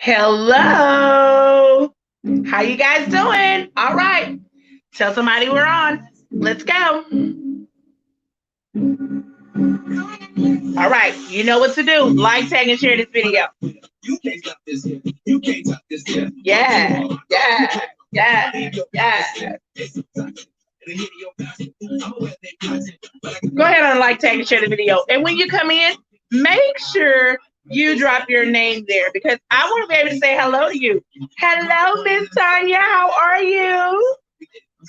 Hello. How you guys doing? All right. Tell somebody we're on. Let's go. All right. You know what to do. Like, tag, and share this video. You can't stop this here. You can't stop this here. Yeah. Yeah. Yeah. Yeah. Go ahead and like, tag, and share the video. And when you come in, make sure you drop your name there because I want to be able to say hello to you. Hello, Miss Tanya. How are you?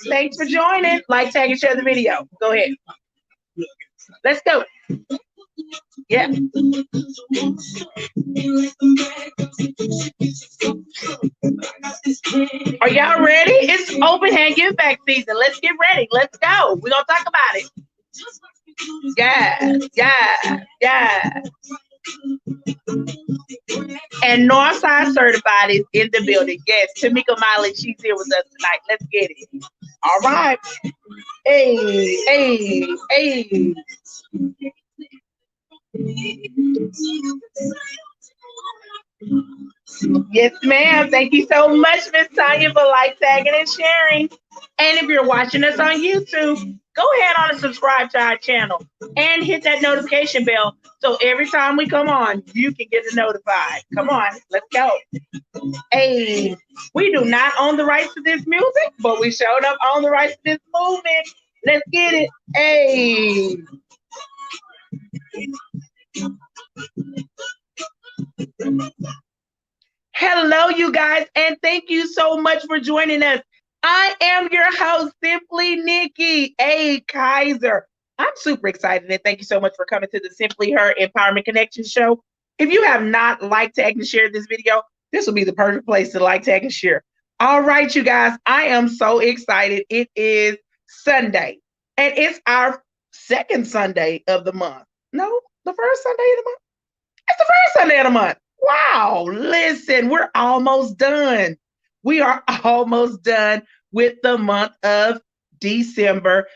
Thanks for joining. Like, tag, and share the video. Go ahead. Let's go. Yeah. Are y'all ready? It's open hand give back season. Let's get ready. Let's go. We're going to talk about it. Yeah. Yeah. Yeah. And Northside Certified is in the building. Yes, TAMMICA Miley, she's here with us tonight. Let's get it. All right. Hey, hey, hey. Yes, ma'am. Thank you so much, Miss Tanya, for like, tagging, and sharing. And if you're watching us on YouTube, go ahead on and subscribe to our channel and hit that notification bell so every time we come on, you can get notified. Come on, let's go. Hey, we do not own the rights to this music, but we showed up on the rights to this movement. Let's get it. Hey. Hello, you guys, and thank you so much for joining us. I am your host, Simply Nikki A. Kaiser. I'm super excited, and thank you so much for coming to the Simply Her Empowerment Connection show. If you have not liked, tagged, and shared this video, this will be the perfect place to like, tag, and share. All right, you guys, I am so excited. It is Sunday, and it's our second Sunday of the month. No, the first Sunday of the month. It's the first Sunday of the month. Wow, listen, we're almost done. We are almost done with the month of December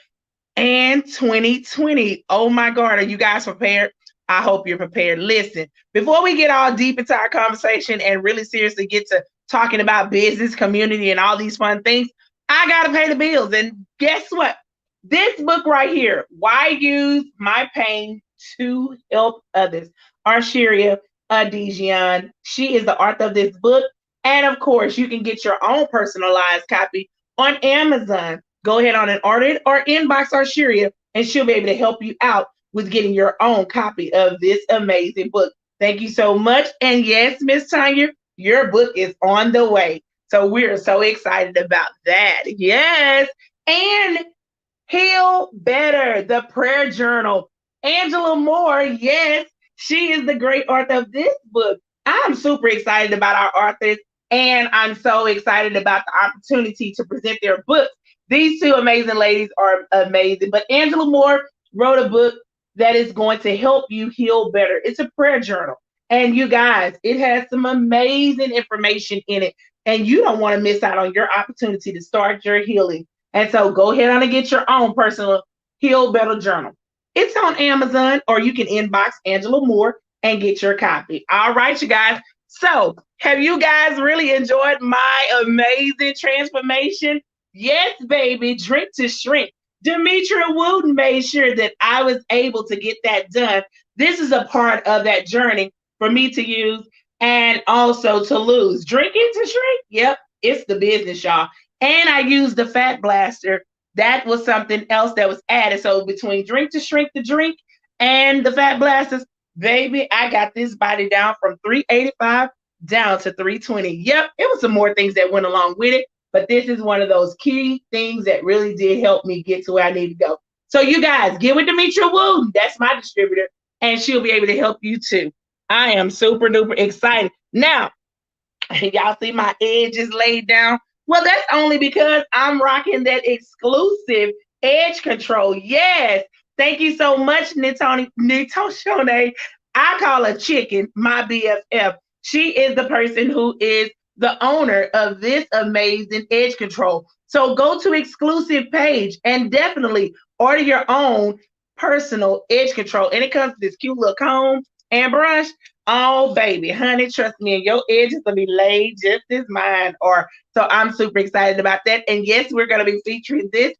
and 2020. Oh my God, are you guys prepared? I hope you're prepared. Listen, before we get all deep into our conversation and really seriously get to talking about business, community, and all these fun things, I got to pay the bills. And guess what? This book right here, Why Use My Pain to Help Others, H.E.R. She is the author of this book. And of course, you can get your own personalized copy on Amazon. Go ahead on and order it or inbox H.E.R. and she'll be able to help you out with getting your own copy of this amazing book. Thank you so much. And yes, Miss Tanya, your book is on the way. So we're so excited about that. Yes. And Heal Better, the prayer journal. Angela Moore, yes, she is the great author of this book. I'm super excited about our authors, and I'm so excited about the opportunity to present their books. These two amazing ladies are amazing, but Angela Moore wrote a book that is going to help you heal better. It's a prayer journal, and you guys, it has some amazing information in it, and you don't want to miss out on your opportunity to start your healing. And so go ahead on and get your own personal Heal Better journal. It's on Amazon, or you can inbox Angela Moore and get your copy. All right, you guys. So have you guys really enjoyed my amazing transformation? Yes, baby. Drink to Shrink. Demetria Wooten made sure that I was able to get that done. This is a part of that journey for me to use and also to lose. Drinking to Shrink? Yep, it's the business, y'all. And I used the Fat Blaster. That was something else that was added. So between Drink to Shrink the drink and the Fat Blasters, baby, I got this body down from 385 down to 320. Yep, it was some more things that went along with it, but this is one of those key things that really did help me get to where I need to go. So you guys, get with Demetria Wooten. That's my distributor, and she'll be able to help you too. I am super duper excited. Now, y'all see my edges laid down? Well, that's only because I'm rocking that exclusive edge control. Yes. Thank you so much, Nitoshone. I call her Chicken, my BFF. She is the person who is the owner of this amazing edge control. So go to exclusive page and definitely order your own personal edge control. And it comes with this cute little comb and brush. Oh, baby, honey, trust me, and your edges will be laid just as mine are. So I'm super excited about that. And yes, we're going to be featuring this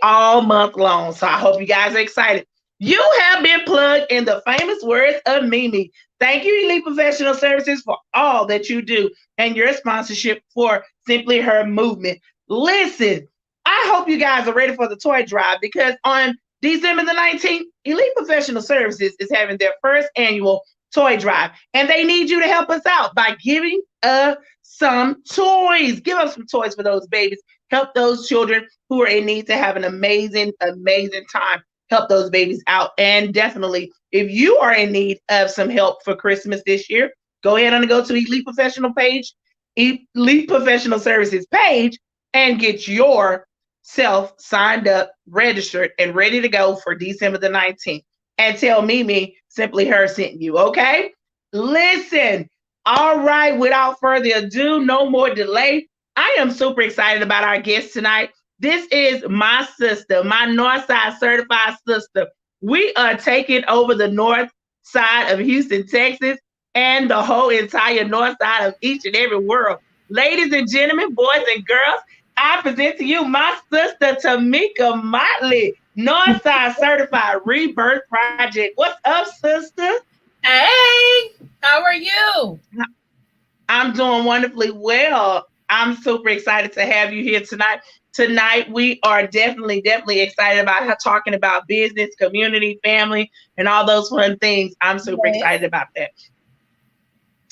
all month long. So I hope you guys are excited. You have been plugged in the famous words of Mimi. Thank you, Elite Professional Services, for all that you do and your sponsorship for Simply Her movement. Listen, I hope you guys are ready for the toy drive because on December the 19th, Elite Professional Services is having their first annual toy drive, and they need you to help us out by giving us some toys. Give us some toys for those babies. Help those children who are in need to have an amazing, amazing time. Help those babies out. And definitely, if you are in need of some help for Christmas this year, go ahead and go to Elite Professional page, Elite Professional Services page, and get yourself signed up, registered, and ready to go for December the 19th. And tell Mimi Simply Her sent you, okay? Listen, all right, without further ado, no more delay. I am super excited about our guest tonight. This is my sister, my Northside certified sister. We are taking over the north side of Houston, Texas, and the whole entire north side of each and every world. Ladies and gentlemen, boys and girls, I present to you my sister, TAMMICA Motley, Northside Certified Rebirth Project. What's up, sister? Hey, how are you? I'm doing wonderfully well. I'm super excited to have you here tonight. Tonight, we are definitely excited about talking about business, community, family, and all those fun things. I'm super excited about that.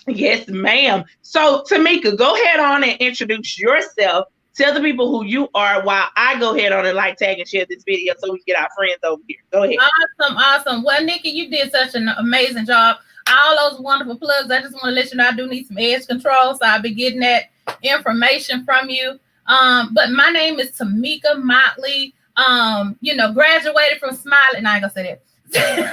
Yes, ma'am. So, TAMMICA, go ahead on and introduce yourself. Tell the people who you are while I go ahead on and like, tag, and share this video so we can get our friends over here. Go ahead. Awesome. Well, Nikki, you did such an amazing job. All those wonderful plugs. I just want to let you know I do need some edge control, so I'll be getting that information from you. But my name is TAMMICA Motley. Graduated from Smiley. No, I ain't gonna say that.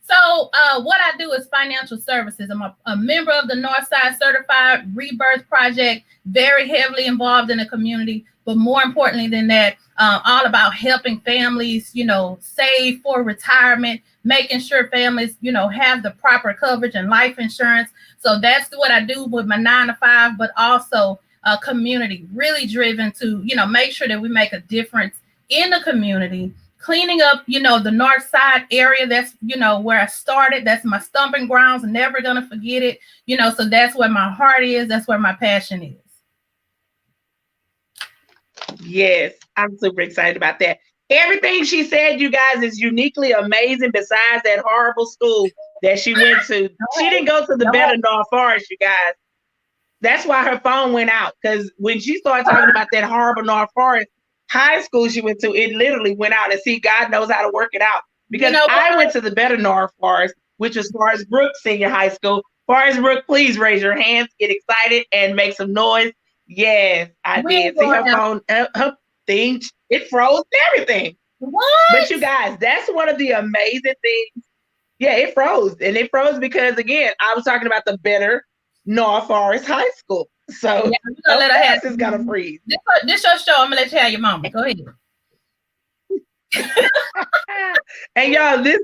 So what I do is financial services. I'm a member of the Northside Certified Rebirth Project, very heavily involved in the community, but more importantly than that, all about helping families, save for retirement, making sure families, have the proper coverage and life insurance. So that's what I do with my 9 to 5, but also community, really driven to, make sure that we make a difference in the community. Cleaning up, the north side area. That's, where I started. That's my stomping grounds. Never going to forget it. So that's where my heart is. That's where my passion is. Yes, I'm super excited about that. Everything she said, you guys, is uniquely amazing besides that horrible school that she went to. She didn't go to the better North Forest, you guys. That's why her phone went out. Because when she started talking about that horrible North Forest high school she went to, it literally went out. And see, God knows how to work it out. Because I went to the better North Forest, which is Forest Brook Senior High School. Forest Brook, please raise your hands, get excited, and make some noise. Yes, I did. See her phone, her thing, it froze everything. What? But you guys, that's one of the amazing things. Yeah, it froze. And it froze because, again, I was talking about the better North Forest High School. So it's gonna freeze. This your show. I'm gonna let you have your moment. Go ahead. And y'all, this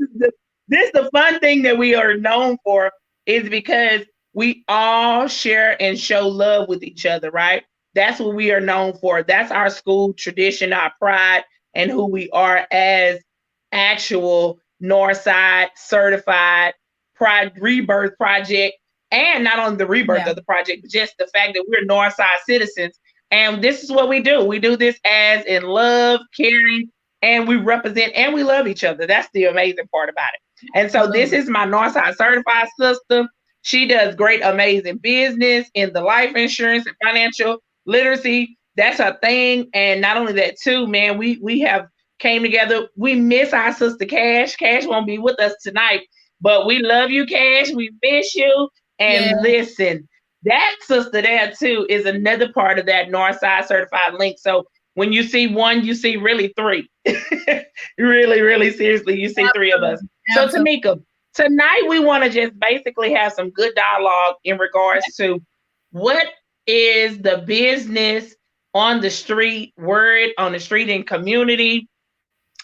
is the fun thing that we are known for, is because we all share and show love with each other, right? That's what we are known for. That's our school tradition, our pride, and who we are as actual Northside certified Rebirth Project. And not only the rebirth of the project, but just the fact that we're Northside citizens. And this is what we do. We do this as in love, caring, and we represent and we love each other. That's the amazing part about it. And so this is my Northside certified sister. She does great, amazing business in the life insurance and financial literacy. That's her thing. And not only that too, man, we have came together. We miss our sister Cash. Cash won't be with us tonight, but we love you, Cash. We miss you. And listen, that sister there too is another part of that Northside certified link. So when you see one, you see really 3. really seriously, you see 3 of us. So TAMMICA, tonight we want to just basically have some good dialogue in regards to what is the business on the street, word on the street and community,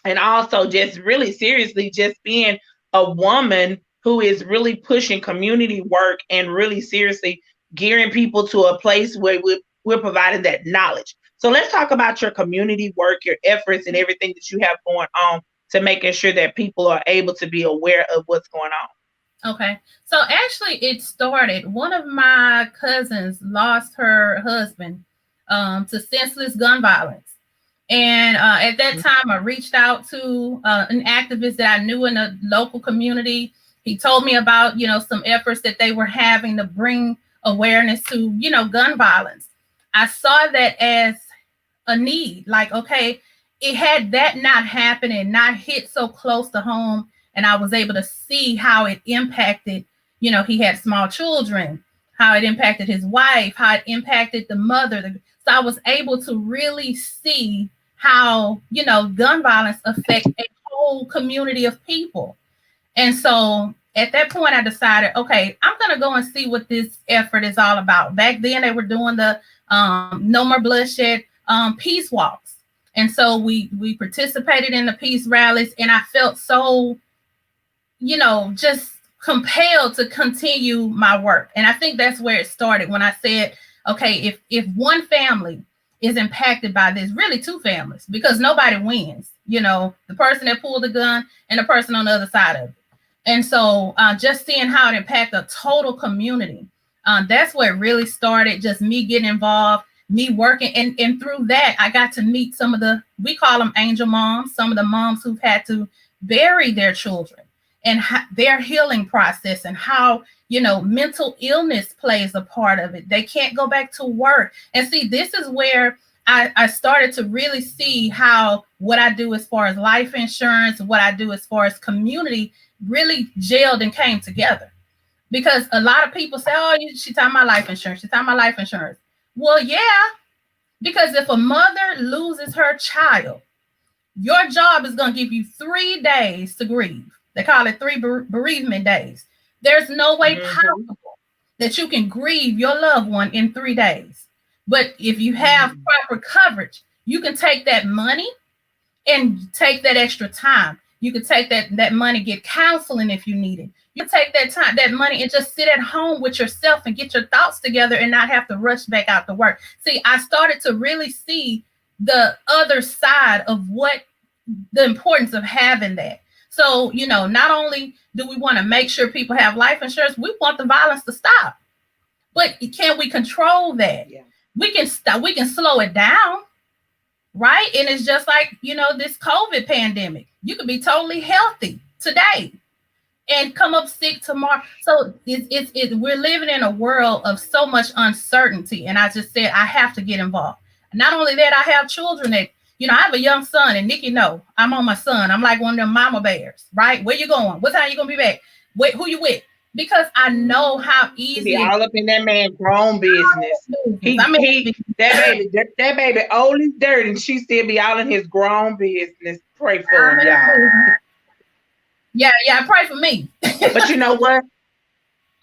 and also just really seriously just being a woman who is really pushing community work and really seriously gearing people to a place where we're providing that knowledge. So let's talk about your community work, your efforts, and everything that you have going on to making sure that people are able to be aware of what's going on. Okay. So actually it started, one of my cousins lost her husband to senseless gun violence. And at that time, I reached out to an activist that I knew in a local community. He told me about, some efforts that they were having to bring awareness to, gun violence. I saw that as a need. Like, okay, it had that not happened and not hit so close to home, and I was able to see how it impacted, he had small children, how it impacted his wife, how it impacted the mother. So I was able to really see how, gun violence affects a whole community of people. And so at that point, I decided, okay, I'm going to go and see what this effort is all about. Back then, they were doing the No More Bloodshed peace walks. And so we participated in the peace rallies, and I felt so, just compelled to continue my work. And I think that's where it started when I said, okay, if one family is impacted by this, really two families, because nobody wins, the person that pulled the gun and the person on the other side of it. And so just seeing how it impacted a total community, that's where it really started, just me getting involved, me working. And through that, I got to meet some of we call them angel moms, some of the moms who've had to bury their children, and their healing process, and how, mental illness plays a part of it. They can't go back to work. And see, this is where I started to really see how what I do as far as life insurance, what I do as far as community really gelled and came together. Because a lot of people say, oh, she's talking about life insurance. She's talking about life insurance. Well, yeah, because if a mother loses her child, your job is going to give you 3 days to grieve. They call it 3 bereavement days. There's no way possible that you can grieve your loved one in 3 days. But if you have proper coverage, you can take that money and take that extra time. You can take that money, get counseling if you need it. You take that money and just sit at home with yourself and get your thoughts together and not have to rush back out to work. See, I started to really see the other side of what the importance of having that. So, not only do we want to make sure people have life insurance, we want the violence to stop. But can we control that? Yeah. We can slow it down, right? And it's just like, this COVID pandemic. You could be totally healthy today and come up sick tomorrow. So we're living in a world of so much uncertainty. And I just said, I have to get involved. Not only that, I have children that, I have a young son, and Nikki, I'm on my son. I'm like one of them mama bears, right? Where you going? What time you going to be back? Wait, who you with? Because I know how easy. Be all up in that man's grown business. That baby old as dirt, and she still be all in his grown business. Pray for him, y'all. Yeah, pray for me. But you know what?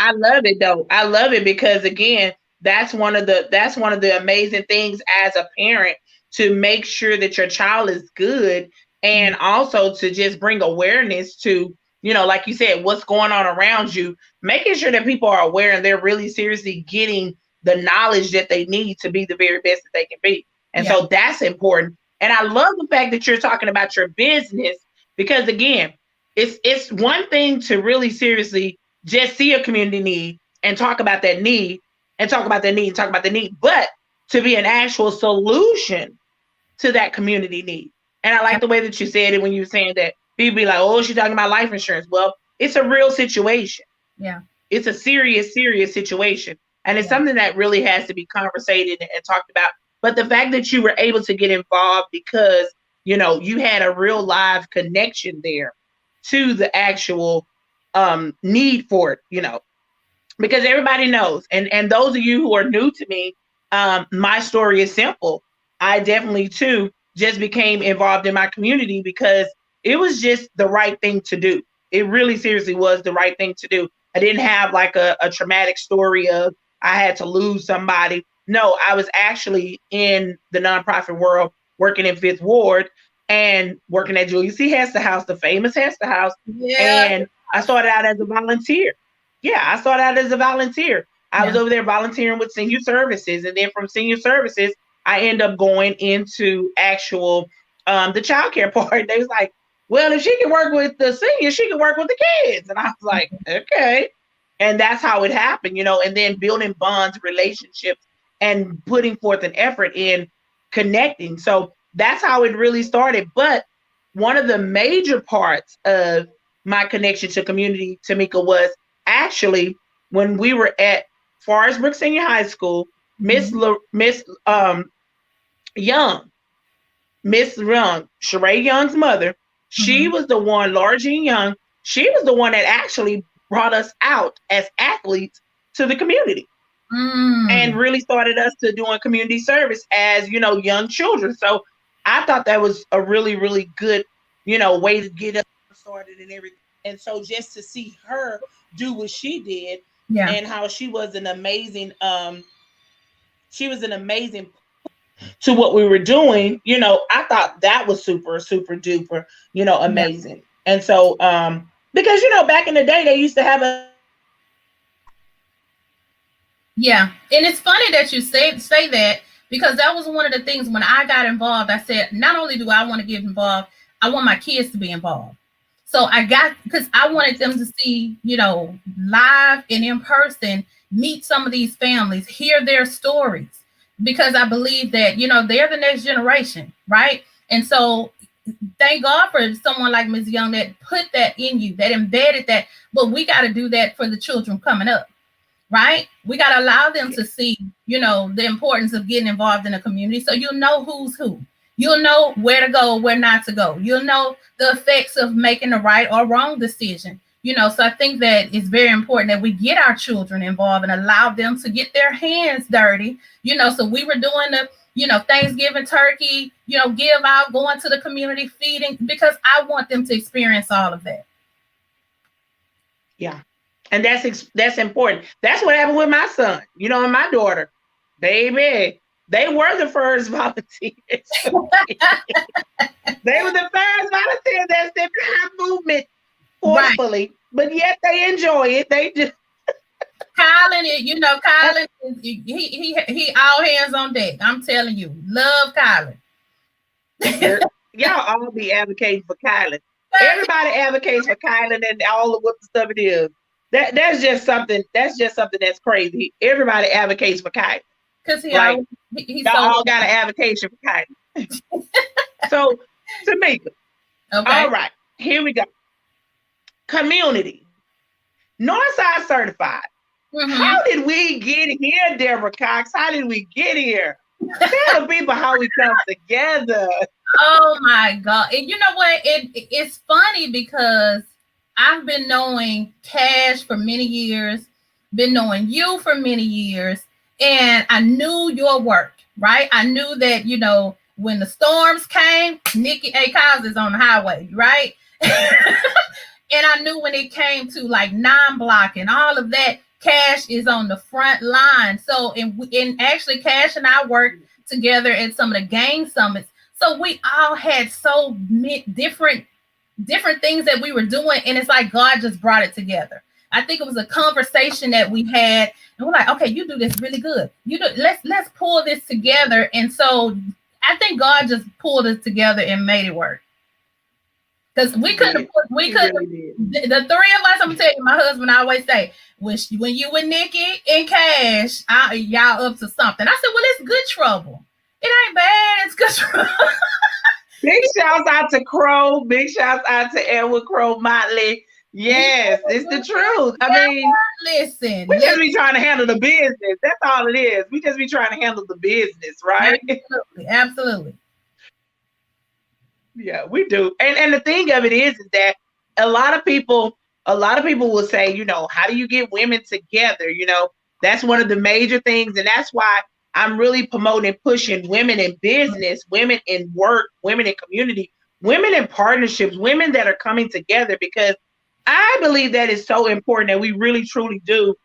I love it though. I love it because again, that's one of the amazing things as a parent, to make sure that your child is good, and also to just bring awareness to, like you said, what's going on around you, making sure that people are aware and they're really seriously getting the knowledge that they need to be the very best that they can be. And so that's important. And I love the fact that you're talking about your business, because again, it's one thing to really seriously just see a community need and talk about that need and talk about that need and talk about the need, but to be an actual solution to that community need. And I like the way that you said it when you were saying that people be like, oh, she's talking about life insurance. Well, it's a real situation. Yeah. It's a serious situation. And it's something that really has to be conversated and talked about. But the fact that you were able to get involved because, you had a real live connection there to the actual need for it, because everybody knows. And those of you who are new to me, my story is simple. I definitely too just became involved in my community because it was just the right thing to do. It really seriously was the right thing to do. I didn't have like a traumatic story of I had to lose somebody. No, I was actually in the nonprofit world, working in Fifth Ward and working at Julius C. Hester House, the famous Hester House. Yeah. And I started out as a volunteer. Yeah, I started out as a volunteer. I was Yeah. over there volunteering with senior services, and then from senior services, I end up going into actual the child care part. They was like, well, if she can work with the seniors, she can work with the kids. And I was like, okay. And that's how it happened, and then building bonds, relationships, and putting forth an effort in connecting. So that's how it really started. But one of the major parts of my connection to community, TAMMICA, was actually when we were at Forest Brook Senior High School. Miss Young, Miss Young, Sheree Young's mother, she was the one, Largie Young, she was the one that actually brought us out as athletes to the community and really started us to doing community service as, young children. So I thought that was a really, really good, way to get us started and everything. And so just to see her do what she did, and how she was an amazing to what we were doing, I thought that was super, super duper, amazing. And so, because, back in the day, they used to have a. Yeah. And it's funny that you say that, because that was one of the things when I got involved. I said, not only do I want to get involved, I want my kids to be involved. So because I wanted them to see, live and in person, meet some of these families, hear their stories, because I believe that, they're the next generation, right? And so thank God for someone like Ms. Young that put that in you, that embedded that. But we got to do that for the children coming up, right? We got to allow them to see, the importance of getting involved in a community. So you'll know who's who. You'll know where to go, where not to go. You'll know the effects of making the right or wrong decision. So I think that it's very important that we get our children involved and allow them to get their hands dirty. So we were doing the, Thanksgiving turkey, give out, going to the community, feeding, because I want them to experience all of that. Yeah. And that's important. That's what happened with my son, and my daughter, baby. They were the first volunteers. They were the first volunteers that stepped behind movement forcefully, right. But yet they enjoy it. They just Kylan, he all hands on deck. I'm telling you, love Kylan. Y'all all be advocating for Kylan. Everybody advocates for Kylan and all of what the stuff it is. That's just something that's crazy. Everybody advocates for Kylan. Because he's all got an avocation for Kylan. So, TAMMICA. Okay. All right, here we go. Community. Northside certified. How did we get here, Deborah Cox? How did we get here? Tell the people how we come together. Oh my God. And you know what? It's funny because I've been knowing Cash for many years, been knowing you for many years, and I knew your work, right? I knew that, when the storms came, Nikki A. Cos is on the highway, right? And I knew when it came to like non-block and all of that, Cash is on the front line. So, and actually Cash and I worked together at some of the gang summits. So we all had so many different things that we were doing. And it's like God just brought it together. I think it was a conversation that we had, and we're like, okay, you do this really good. Let's pull this together. And so I think God just pulled us together and made it work. Because the three of us, I'm gonna tell you, my husband always say, when you with Nikki and Cash, y'all up to something. I said, well, it's good trouble. It ain't bad, it's good trouble. Big shouts out to Crow. Big shouts out to Edward Crow Motley. Yes, it's the truth. I mean, listen, we just be trying to handle the business. That's all it is. We just be trying to handle the business, right? Absolutely. Yeah, we do. And the thing of it is that a lot of people will say, how do you get women together? That's one of the major things. And that's why I'm really promoting, pushing women in business, women in work, women in community, women in partnerships, women that are coming together, because I believe that is so important that we really, truly do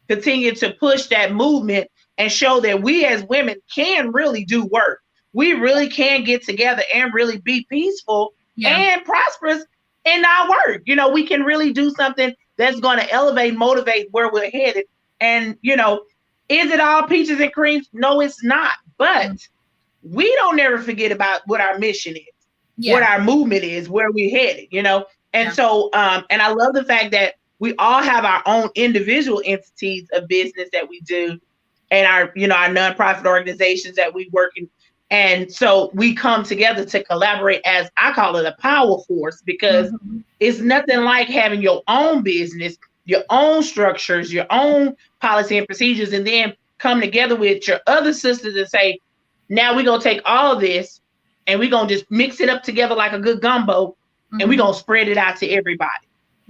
continue to push that movement and show that we as women can really do work. We really can get together and really be peaceful and prosperous in our work. You know, we can really do something that's going to elevate, motivate where we're headed. And, you know, is it all peaches and creams? No, it's not. But we don't ever forget about what our mission is, what our movement is, where we're headed, you know? And so, and I love the fact that we all have our own individual entities of business that we do, and our, you know, our nonprofit organizations that we work in. And so we come together to collaborate as, I call it, a power force, because it's nothing like having your own business, your own structures, your own policy and procedures, and then come together with your other sisters and say, now we're going to take all of this and we're going to just mix it up together like a good gumbo, and we're going to spread it out to everybody.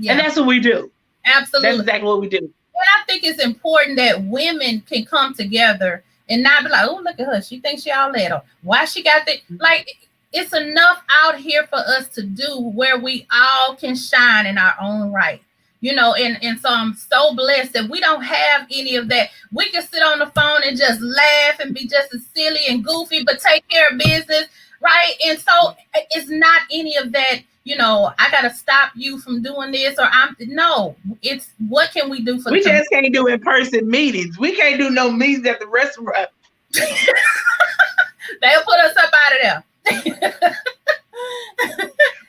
And that's what we do. Absolutely. That's exactly what we do. And I think it's important that women can come together and not be like, oh, look at her, she thinks she all that, or why she got that. Like, it's enough out here for us to do where we all can shine in our own right. You know, and so I'm so blessed that we don't have any of that. We can sit on the phone and just laugh and be just as silly and goofy, but take care of business, right? And so it's not any of that, you know, I got to stop you from doing this, or no, it's what can we do for we just can't do in-person meetings. We can't do no meetings at the restaurant. They'll put us up out of there.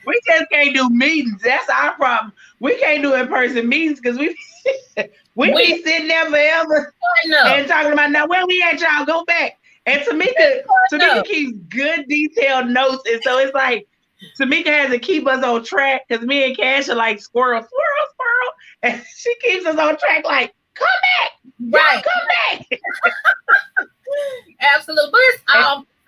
We just can't do meetings. That's our problem. We can't do in-person meetings because we be sitting there forever and talking about, now where we at, y'all? Go back. And Tamika keeps good detailed notes, and so it's like Tamika has to keep us on track because me and Cash are like squirrel, and she keeps us on track. Like, come back, right? Come back. Absolutely, but it's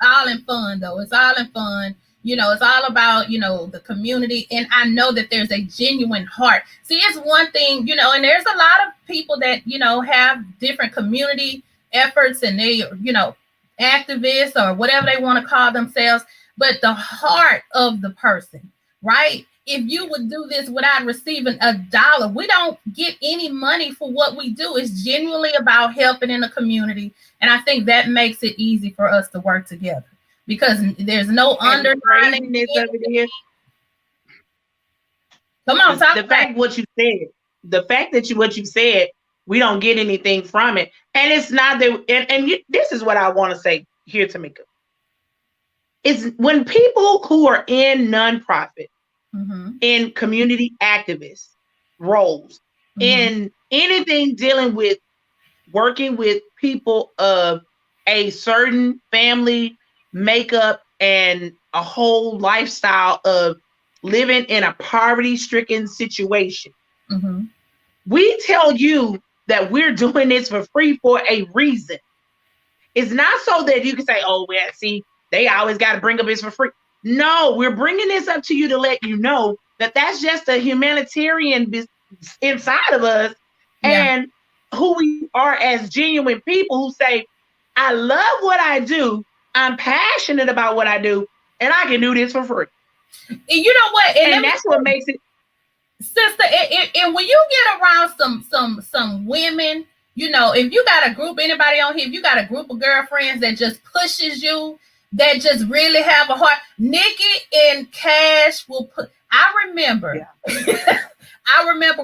all in fun though. It's all in fun. You know, it's all about, you know, the community. And I know that there's a genuine heart. See, it's one thing, you know, and there's a lot of people that, you know, have different community efforts and they, you know, activists or whatever they want to call themselves. But the heart of the person, right? If you would do this without receiving $1, we don't get any money for what we do. It's genuinely about helping in the community. And I think that makes it easy for us to work together. Because there's no underlining this over here. Come on, talk about fact what you said. The fact that what you said, we don't get anything from it, and it's not that. This is what I want to say here, Tamika. It's when people who are in nonprofit, in community activist roles, in anything dealing with working with people of a certain family makeup and a whole lifestyle of living in a poverty-stricken situation. We tell you that we're doing this for free for a reason. It's not so that you can say, oh, well, see, they always got to bring up this for free. No, we're bringing this up to you to let you know that that's just a humanitarian business inside of us, and who we are as genuine people who say, I love what I do, I'm passionate about what I do, and I can do this for free. And you know what? And that's what makes it, sister. And when you get around some women, you know, if you got a group, anybody on here, if you got a group of girlfriends that just pushes you, that just really have a heart. Nikki and Cash will put. I remember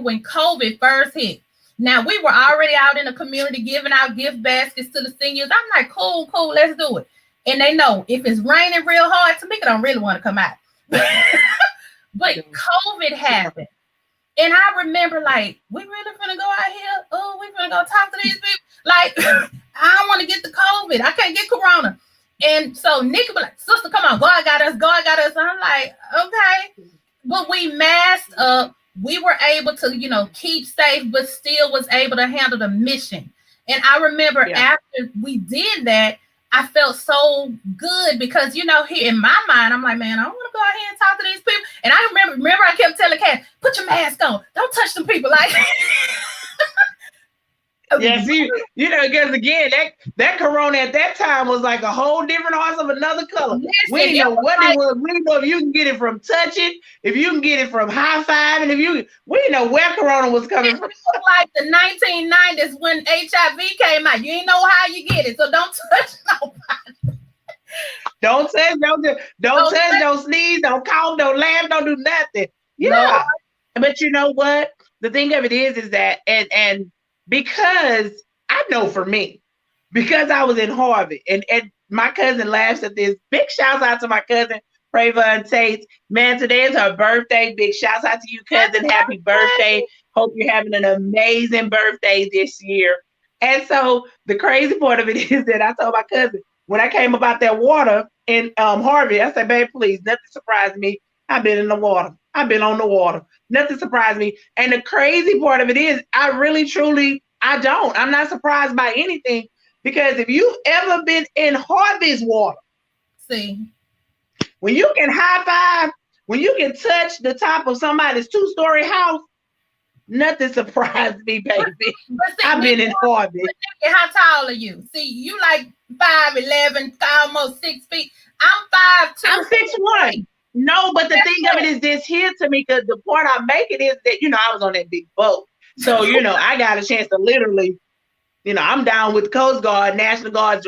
when COVID first hit. Now we were already out in the community giving out gift baskets to the seniors. I'm like, cool, let's do it. And they know if it's raining real hard, Tamika don't really want to come out. But COVID happened. And I remember like, we really finna go out here? Oh, we finna go talk to these people? Like, I don't want to get the COVID. I can't get corona. And so Nikki was like, sister, come on, God got us. And I'm like, okay. But we masked up. We were able to, you know, keep safe, but still was able to handle the mission. And I remember after we did that, I felt so good because, you know, here in my mind, I'm like, man, I want to go out here and talk to these people. And I remember I kept telling Kat, put your mask on. Don't touch them people. Like, yes, you know, because again, that corona at that time was like a whole different horse of another color. Listen, we didn't know what it was. We didn't know if you can get it from touching, if you can get it from high five, and we didn't know where corona was coming from. It was like the 1990s when HIV came out. You didn't know how you get it, so don't touch nobody. Don't touch, don't sneeze, don't cough, don't laugh, don't do nothing. Lord. Yeah. But you know what? The thing of it is that, and because I know for me, because I was in Harvard, and my cousin laughs at this. Big shouts out to my cousin, Pravon Tate. Man, today is her birthday. Big shouts out to you, cousin. Happy birthday. Hope you're having an amazing birthday this year. And so the crazy part of it is that I told my cousin, when I came about that water in Harvard, I said, babe, please, nothing surprised me. I've been in the water. I've been on the water. Nothing surprised me. And the crazy part of it is, I really, truly, I don't. I'm not surprised by anything, because if you've ever been in Harvey's water, see, when you can high five, when you can touch the top of somebody's 2-story house, nothing surprised me, baby. See, I've been in Harvey. How tall are you? See, you like 5'11", almost 6 feet. I'm 5'2". I'm 6'1". No, but the thing of it is this here, Tamika, the point I'm making is that, I was on that big boat. So, I got a chance to literally, I'm down with the Coast Guard, National Guard,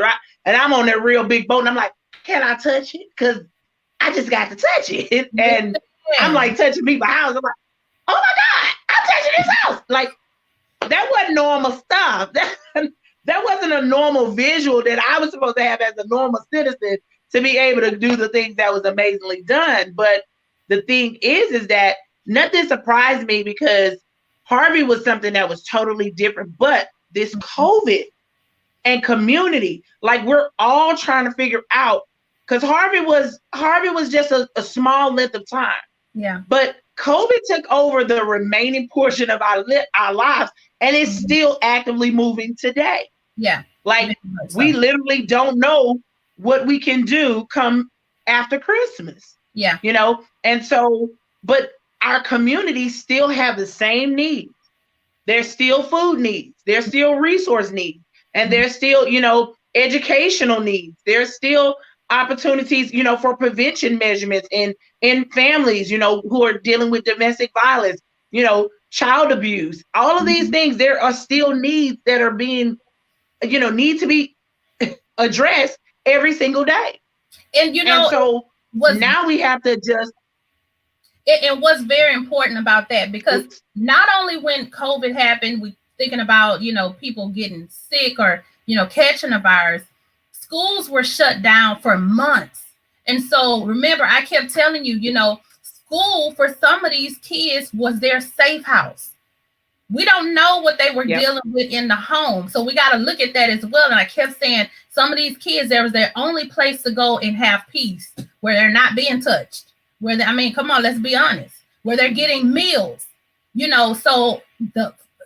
and I'm on that real big boat. And I'm like, can I touch it? Because I just got to touch it. And I'm like touching people's house. I'm like, oh my God, I'm touching this house. Like, that wasn't normal stuff. That wasn't a normal visual that I was supposed to have as a normal citizen to be able to do the things that was amazingly done. But the thing is that nothing surprised me, because Harvey was something that was totally different. But this COVID and community, like, we're all trying to figure out, because Harvey was just a small length of time. Yeah. But COVID took over the remaining portion of our lives, and it's still actively moving today. Yeah. Like, we literally don't know what we can do come after Christmas. Yeah. And so, but our communities still have the same needs. There's still food needs. There's still resource needs. And there's still, educational needs. There's still opportunities, for prevention measurements in families, who are dealing with domestic violence, child abuse, all of these things. There are still needs that are being, need to be addressed every single day. And, so now we have to just. And what's very important about that, because not only when COVID happened, we thinking about, people getting sick or, catching a virus, schools were shut down for months. And so remember, I kept telling you, school for some of these kids was their safe house. We don't know what they were dealing with in the home. So we got to look at that as well. And I kept saying, some of these kids, there was their only place to go and have peace, where they're not being touched. Come on, let's be honest, where they're getting meals, so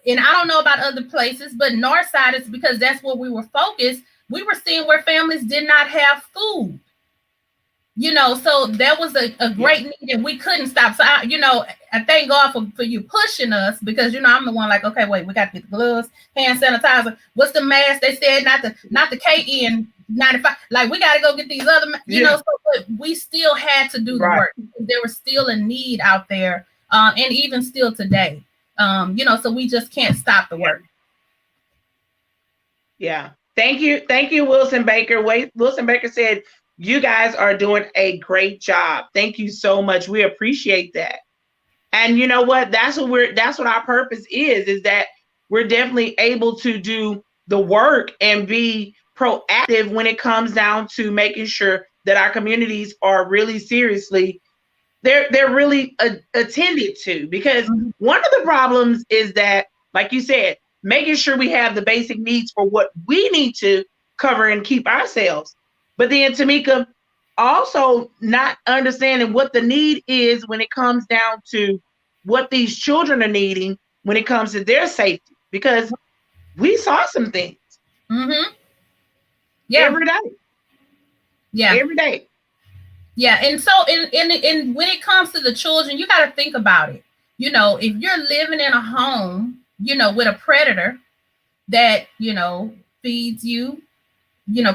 and I don't know about other places, but Northside is, because that's where we were focused. We were seeing where families did not have food, so that was a great need, and we couldn't stop. So, I thank God for you pushing us, because, I'm the one like, okay, wait, we got to get the gloves, hand sanitizer. What's the mask? They said not the KN95. Like, we got to go get these other, so, but we still had to do the work. There was still a need out there, and even still today, so we just can't stop the work. Yeah. Thank you, Wilson Baker. Wilson Baker said, you guys are doing a great job. Thank you so much. We appreciate that. And you know what? That's what our purpose is that we're definitely able to do the work and be proactive when it comes down to making sure that our communities are really seriously, they're really attended to. Because one of the problems is that, like you said, making sure we have the basic needs for what we need to cover and keep ourselves. But then, Tamika, also not understanding what the need is when it comes down to what these children are needing when it comes to their safety. Because we saw some things. Yeah. Every day. Yeah. Every day. Yeah. And so in when it comes to the children, you got to think about it. If you're living in a home, with a predator that, feeds you,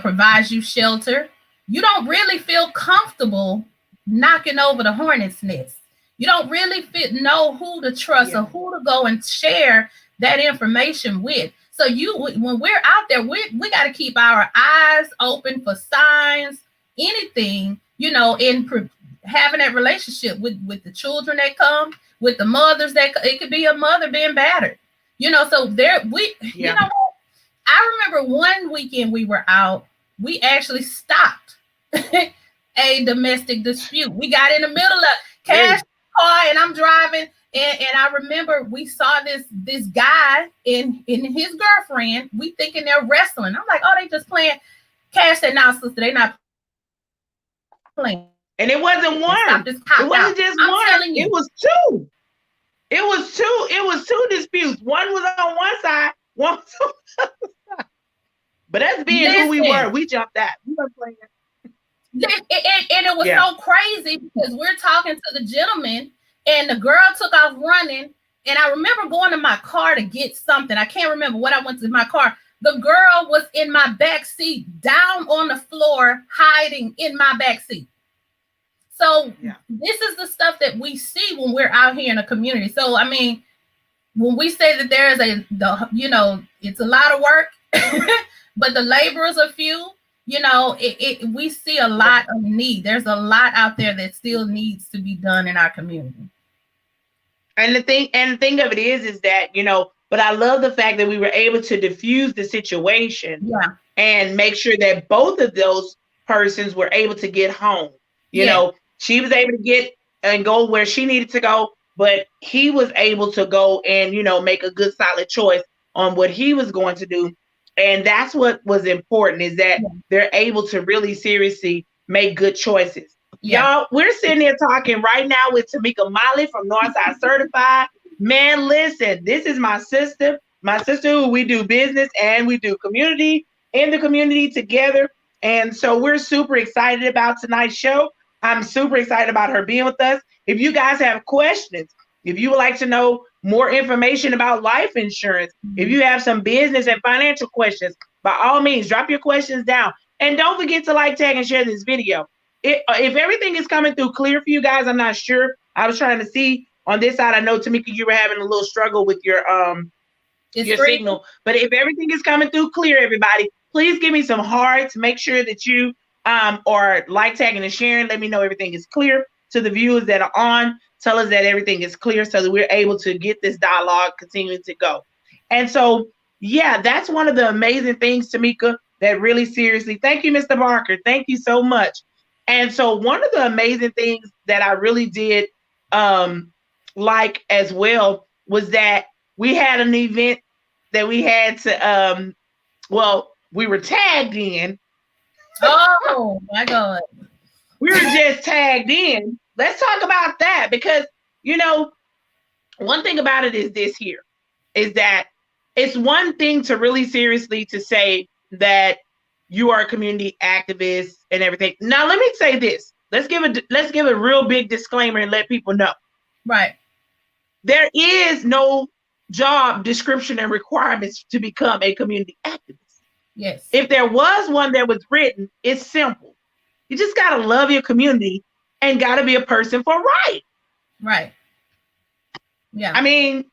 provides you shelter, you don't really feel comfortable knocking over the hornet's nest. You don't really know who to trust or who to go and share that information with. So when we're out there, we got to keep our eyes open for signs, anything, in having that relationship with the children that come, with the mothers that it could be a mother being battered. You know, so there you know what? I remember one weekend we were out, we actually stopped a domestic dispute. We got in the middle of Cash car and I'm driving. And I remember we saw this guy in his girlfriend. We thinking they're wrestling. I'm like, oh, they just playing. Cash said, "Now, sister, they not playing." And it wasn't one. It wasn't just one. It was two. It was two. It was two disputes. One was on one side. One was on the other side. But that's being who we were. We jumped out. We weren't playing. And it was so crazy because we're talking to the gentleman. And the girl took off running. And I remember going to my car to get something. I can't remember what I went to my car. The girl was in my back seat, down on the floor, hiding in my back seat. So this is the stuff that we see when we're out here in a community. So, I mean, when we say that there is it's a lot of work, but the laborers are few, you know, we see a lot of need. There's a lot out there that still needs to be done in our community. And the thing of it is that, you know, but I love the fact that we were able to diffuse the situation and make sure that both of those persons were able to get home. You know, she was able to get and go where she needed to go, but he was able to go and, you know, make a good solid choice on what he was going to do. And that's what was important, is that they're able to really seriously make good choices. Y'all, we're sitting here talking right now with TAMMICA Motley from Northside Certified. Man, listen, this is my sister who we do business and we do community in the community together. And so we're super excited about tonight's show. I'm super excited about her being with us. If you guys have questions, if you would like to know more information about life insurance, if you have some business and financial questions, by all means, drop your questions down. And don't forget to like, tag, and share this video. If everything is coming through clear for you guys, I'm not sure. I was trying to see on this side. I know, TAMMICA, you were having a little struggle with your signal. But if everything is coming through clear, everybody, please give me some hearts. Make sure that you are like, tagging, and sharing. Let me know everything is clear. To the viewers that are on, tell us that everything is clear so that we're able to get this dialogue continuing to go. And so, yeah, that's one of the amazing things, TAMMICA, that really seriously, thank you, Mr. Barker. Thank you so much. And so one of the amazing things that I really did like as well was that we had an event that we had to, we were tagged in. Oh my God. We were just tagged in. Let's talk about that, because, you know, one thing about it is this here, is that it's one thing to really seriously to say that you are a community activist and everything. Now, let me say this. Let's give a real big disclaimer and let people know. Right. There is no job description and requirements to become a community activist. Yes. If there was one that was written, it's simple. You just got to love your community and got to be a person for right. Right. Yeah. I mean,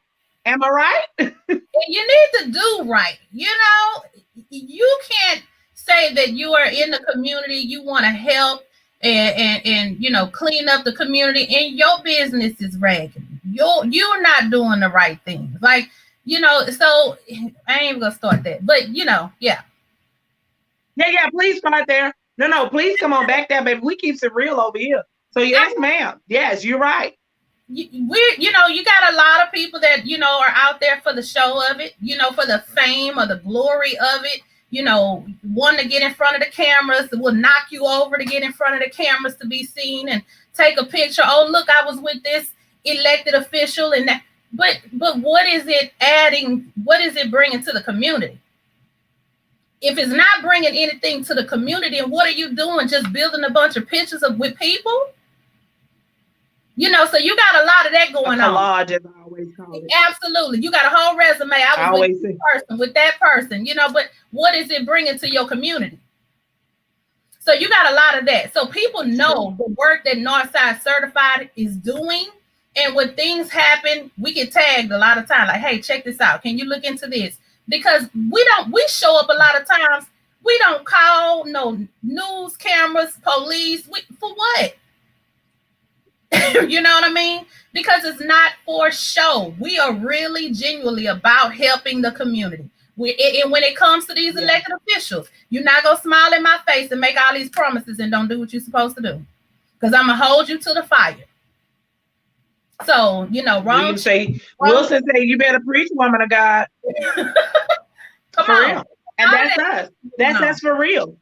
am I right? You need to do right. You know, you can't say that you are in the community, you want to help and you know, clean up the community, and your business is raggedy. You're not doing the right things. Like, you know, so I ain't even gonna start that. But you know, yeah. Please start there. No, please come on back there, baby. We keep it real over here. So yes, ma'am. Yes, you're right. You got a lot of people that, you know, are out there for the show of it, you know, for the fame or the glory of it, you know, want to get in front of the cameras, will knock you over to get in front of the cameras to be seen and take a picture. Oh, look, I was with this elected official and that. But what is it adding? What is it bringing to the community? If it's not bringing anything to the community, and what are you doing? Just building a bunch of pictures with people? You know, so you got a lot of that going on. As I always call it. Absolutely. You got a whole resume. I was with this person, with that person, you know, but what is it bringing to your community? So you got a lot of that. So people know the work that Northside Certified is doing. And when things happen, we get tagged a lot of times. Like, hey, check this out. Can you look into this? Because we show up a lot of times. We don't call no news cameras, police. For what? You know what I mean? Because it's not for show. We are really genuinely about helping the community. And when it comes to these elected officials, you're not going to smile in my face and make all these promises and don't do what you're supposed to do. Because I'm going to hold you to the fire. So, you know, Wilson say, you better preach, woman of God. Come for on. Real. And that's us. That's us for real.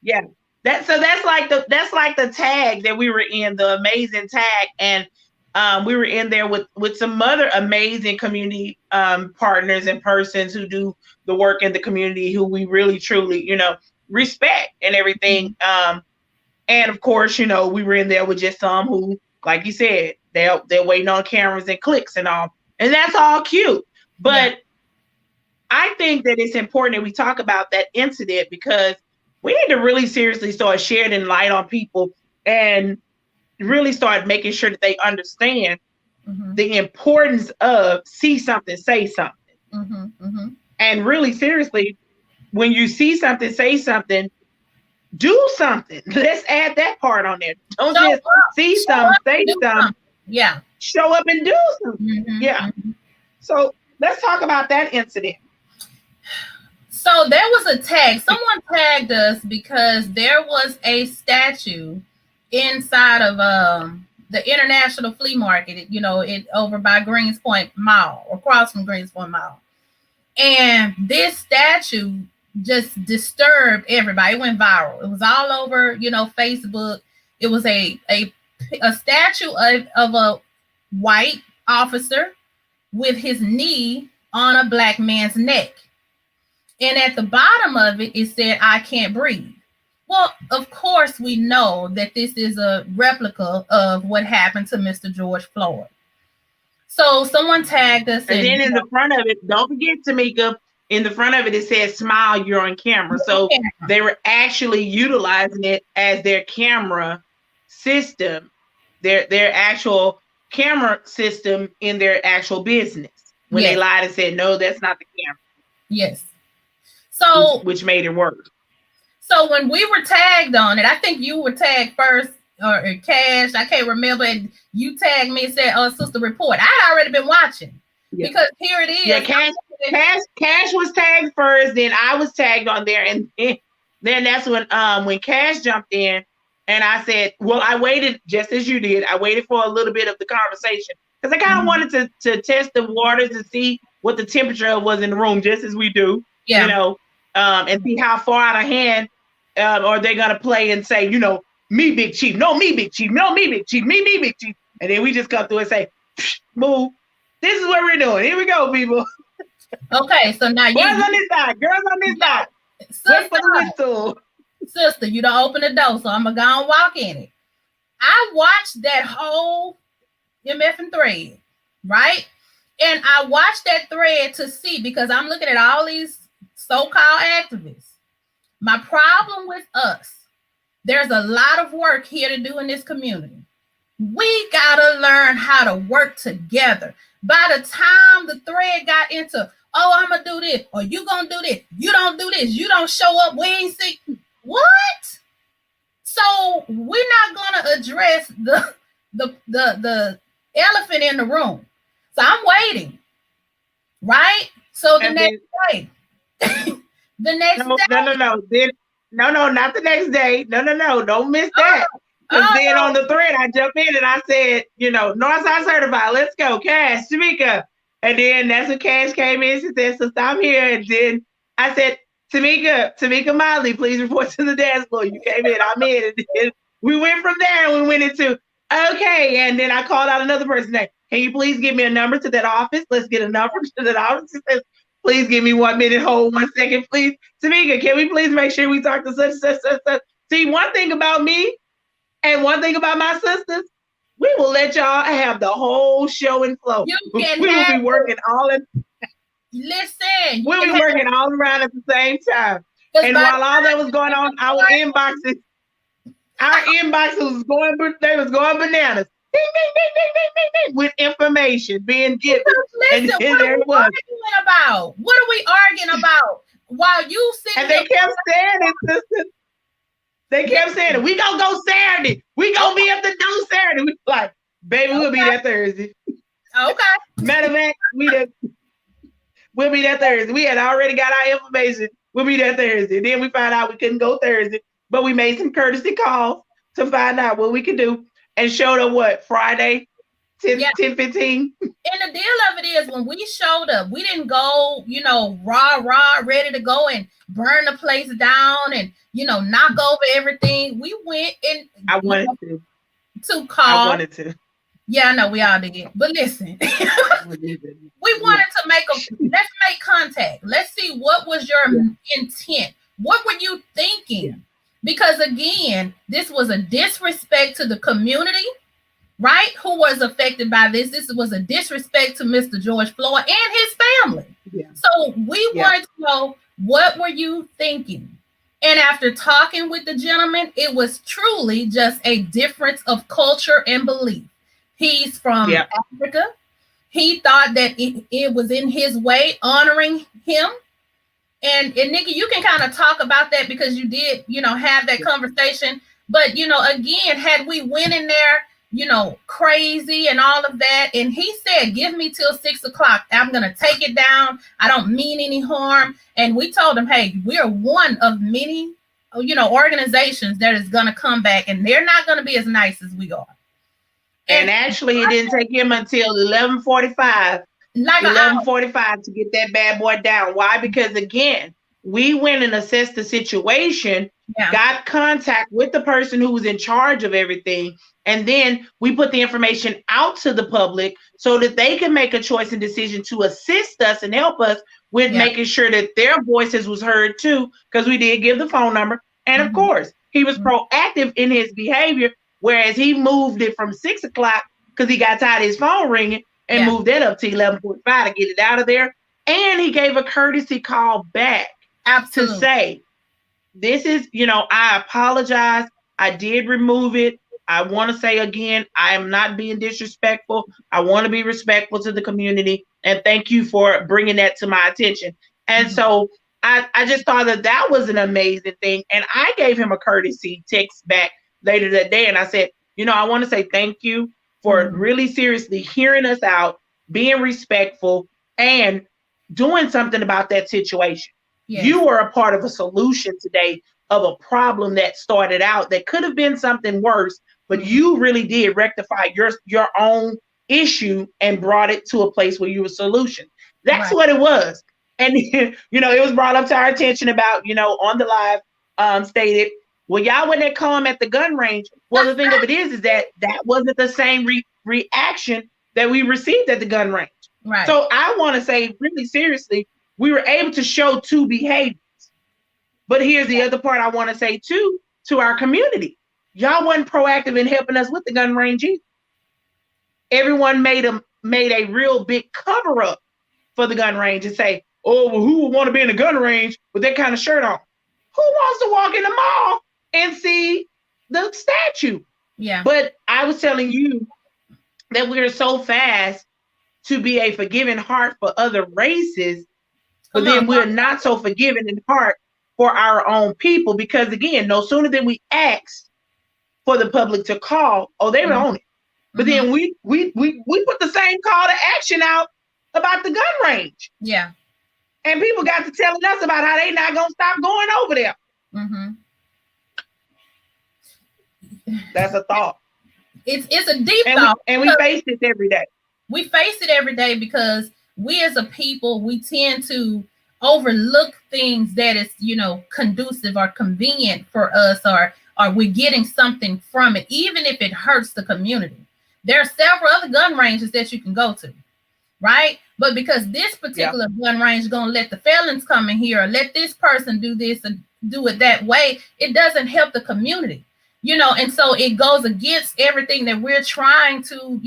Yeah. That's like the tag that we were in, the amazing tag. And we were in there with some other amazing community partners and persons who do the work in the community, who we really truly, you know, respect and everything. And of course, you know, we were in there with just some who, like you said, they're waiting on cameras and clicks and all, and that's all cute. But I think that it's important that we talk about that incident, because we need to really seriously start shedding light on people and really start making sure that they understand the importance of see something, say something. And really seriously, when you see something, say something, do something. Let's add that part on there. Don't just see something, say something. Yeah. Show up and do something. So let's talk about that incident. So there was a tag. Someone tagged us because there was a statue inside of the International Flea Market, you know, over by Greenspoint Mall, or across from Greenspoint Mall. And this statue just disturbed everybody. It went viral. It was all over, you know, Facebook. It was a statue of a white officer with his knee on a black man's neck. And at the bottom of it, it said, "I can't breathe." Well, of course, we know that this is a replica of what happened to Mr. George Floyd. So someone tagged us. And then in the front of it, don't forget, Tamika, in the front of it, it says, "Smile, you're on camera." So they were actually utilizing it as their camera system, their actual camera system in their actual business. When they lied and said, "No, that's not the camera." Yes. So which made it work. So when we were tagged on it, I think you were tagged first, or Cash, I can't remember, and you tagged me and said, "Oh, sister, report." I'd already been watching because here it is. Yeah, Cash was tagged first, then I was tagged on there, and then that's when Cash jumped in, and I said, well, I waited just as you did. I waited for a little bit of the conversation because I kind of wanted to test the waters and see what the temperature was in the room, just as we do, you know, and see how far out of hand are they gonna play and say, you know, "Me, Big Chief," "No, me, Big Chief," "No, me, Big Chief," "Me, Big Chief," and then we just come through and say, "Move. This is what we're doing. Here we go, people." Okay, so now boys on this side, girls on this side. Sister, you don't open the door, so I'm gonna go and walk in it. I watched that whole MF thread, right? And I watched that thread to see, because I'm looking at all these so-called activists. My problem with us, there's a lot of work here to do in this community. We gotta learn how to work together. By the time the thread got into, "Oh, I'm gonna do this," or "You gonna do this," "You don't do this," "You don't show up," "We ain't see," what? So we're not gonna address the elephant in the room. So I'm waiting, right? So the next day. The next day. No, not the next day. No, don't miss that. Because then on the thread, I jumped in and I said, you know, Northside certified, let's go, Cash, Tamika. And then that's when Cash came in. She said, "So stop here." And then I said, Tamika Motley, please report to the dance floor. You came in, I'm in. And then we went from there and we went into, okay. And then I called out another person. Can you please give me a number to that office? Let's get a number to that office. She says, "Please give me 1 minute, hold 1 second, please. Tamika, can we please make sure we talk to such. See, one thing about me and one thing about my sisters, we will let y'all have the whole show and flow. We will be working all in. Listen, we'll be working all around at the same time. And while all that was going on, our inboxes was going bananas. Ding, ding, ding, ding, ding, ding, ding, with information being given. Listen, what are we arguing about? What are we arguing about? While you sitting and they kept saying it, sister. They kept saying it. We gonna go Saturday. We gonna be at the door Saturday. We like, baby, we'll be there Thursday. Okay. Matter of fact, we'll be there Thursday. We had already got our information. We'll be there Thursday. Then we found out we couldn't go Thursday, but we made some courtesy calls to find out what we could do and showed up what, Friday, 10:15. And the deal of it is, when we showed up, we didn't go, rah, ready to go and burn the place down and, knock over everything. We went and I wanted to call. I wanted to. Yeah, I know we all did. But listen, we wanted to let's make contact. Let's see, what was your intent? What were you thinking? Because again, this was a disrespect to the community, right? Who was affected by this. This was a disrespect to Mr. George Floyd and his family. Yeah. So we wanted to know, what were you thinking? And after talking with the gentleman, it was truly just a difference of culture and belief. He's from Africa. He thought that it was in his way honoring him. And Nikki, you can kind of talk about that because you did, have that conversation. But, again, had we went in there, crazy and all of that, and he said, give me till 6 o'clock. I'm going to take it down. I don't mean any harm. And we told him, hey, we're one of many, organizations that is going to come back, and they're not going to be as nice as we are. And actually, it didn't take him until 11:45. 11:45 to get that bad boy down. Why? Because again, we went and assessed the situation, got contact with the person who was in charge of everything, and then we put the information out to the public so that they can make a choice and decision to assist us and help us with making sure that their voices was heard too, because we did give the phone number. And of course, he was proactive in his behavior, whereas he moved it from 6 o'clock because he got tired of his phone ringing and moved that up to 11:45 to get it out of there. And he gave a courtesy call back to say, this is, I apologize. I did remove it. I want to say again, I am not being disrespectful. I want to be respectful to the community. And thank you for bringing that to my attention. And so I just thought that was an amazing thing. And I gave him a courtesy text back later that day. And I said, I want to say thank you for really seriously hearing us out, being respectful, and doing something about that situation. Yes. You were a part of a solution today of a problem that started out that could have been something worse, but you really did rectify your own issue and brought it to a place where you were a solution. That's what it was. And, it was brought up to our attention about, on the live stated, well, y'all went at calm at the gun range. Well, the thing of it is that wasn't the same reaction that we received at the gun range. Right. So I want to say really seriously, we were able to show two behaviors. But here's the other part I want to say too, to our community. Y'all wasn't proactive in helping us with the gun range either. Everyone made a real big cover up for the gun range and say, oh, well, who would want to be in a gun range with that kind of shirt on? Who wants to walk in the mall and see the statue? Yeah. But I was telling you that we're so fast to be a forgiving heart for other races, but then we're not so forgiving in heart for our own people, because again, no sooner than we asked for the public to call, they were on it. But then we put the same call to action out about the gun range. Yeah. And people got to telling us about how they not gonna stop going over there. That's a thought. It's a deep thought. And we face this every day. We face it every day because we as a people, we tend to overlook things that is, conducive or convenient for us, or we're getting something from it, even if it hurts the community. There are several other gun ranges that you can go to, right? But because this particular gun range is going to let the felons come in here, or let this person do this and do it that way, it doesn't help the community. And so it goes against everything that we're trying to,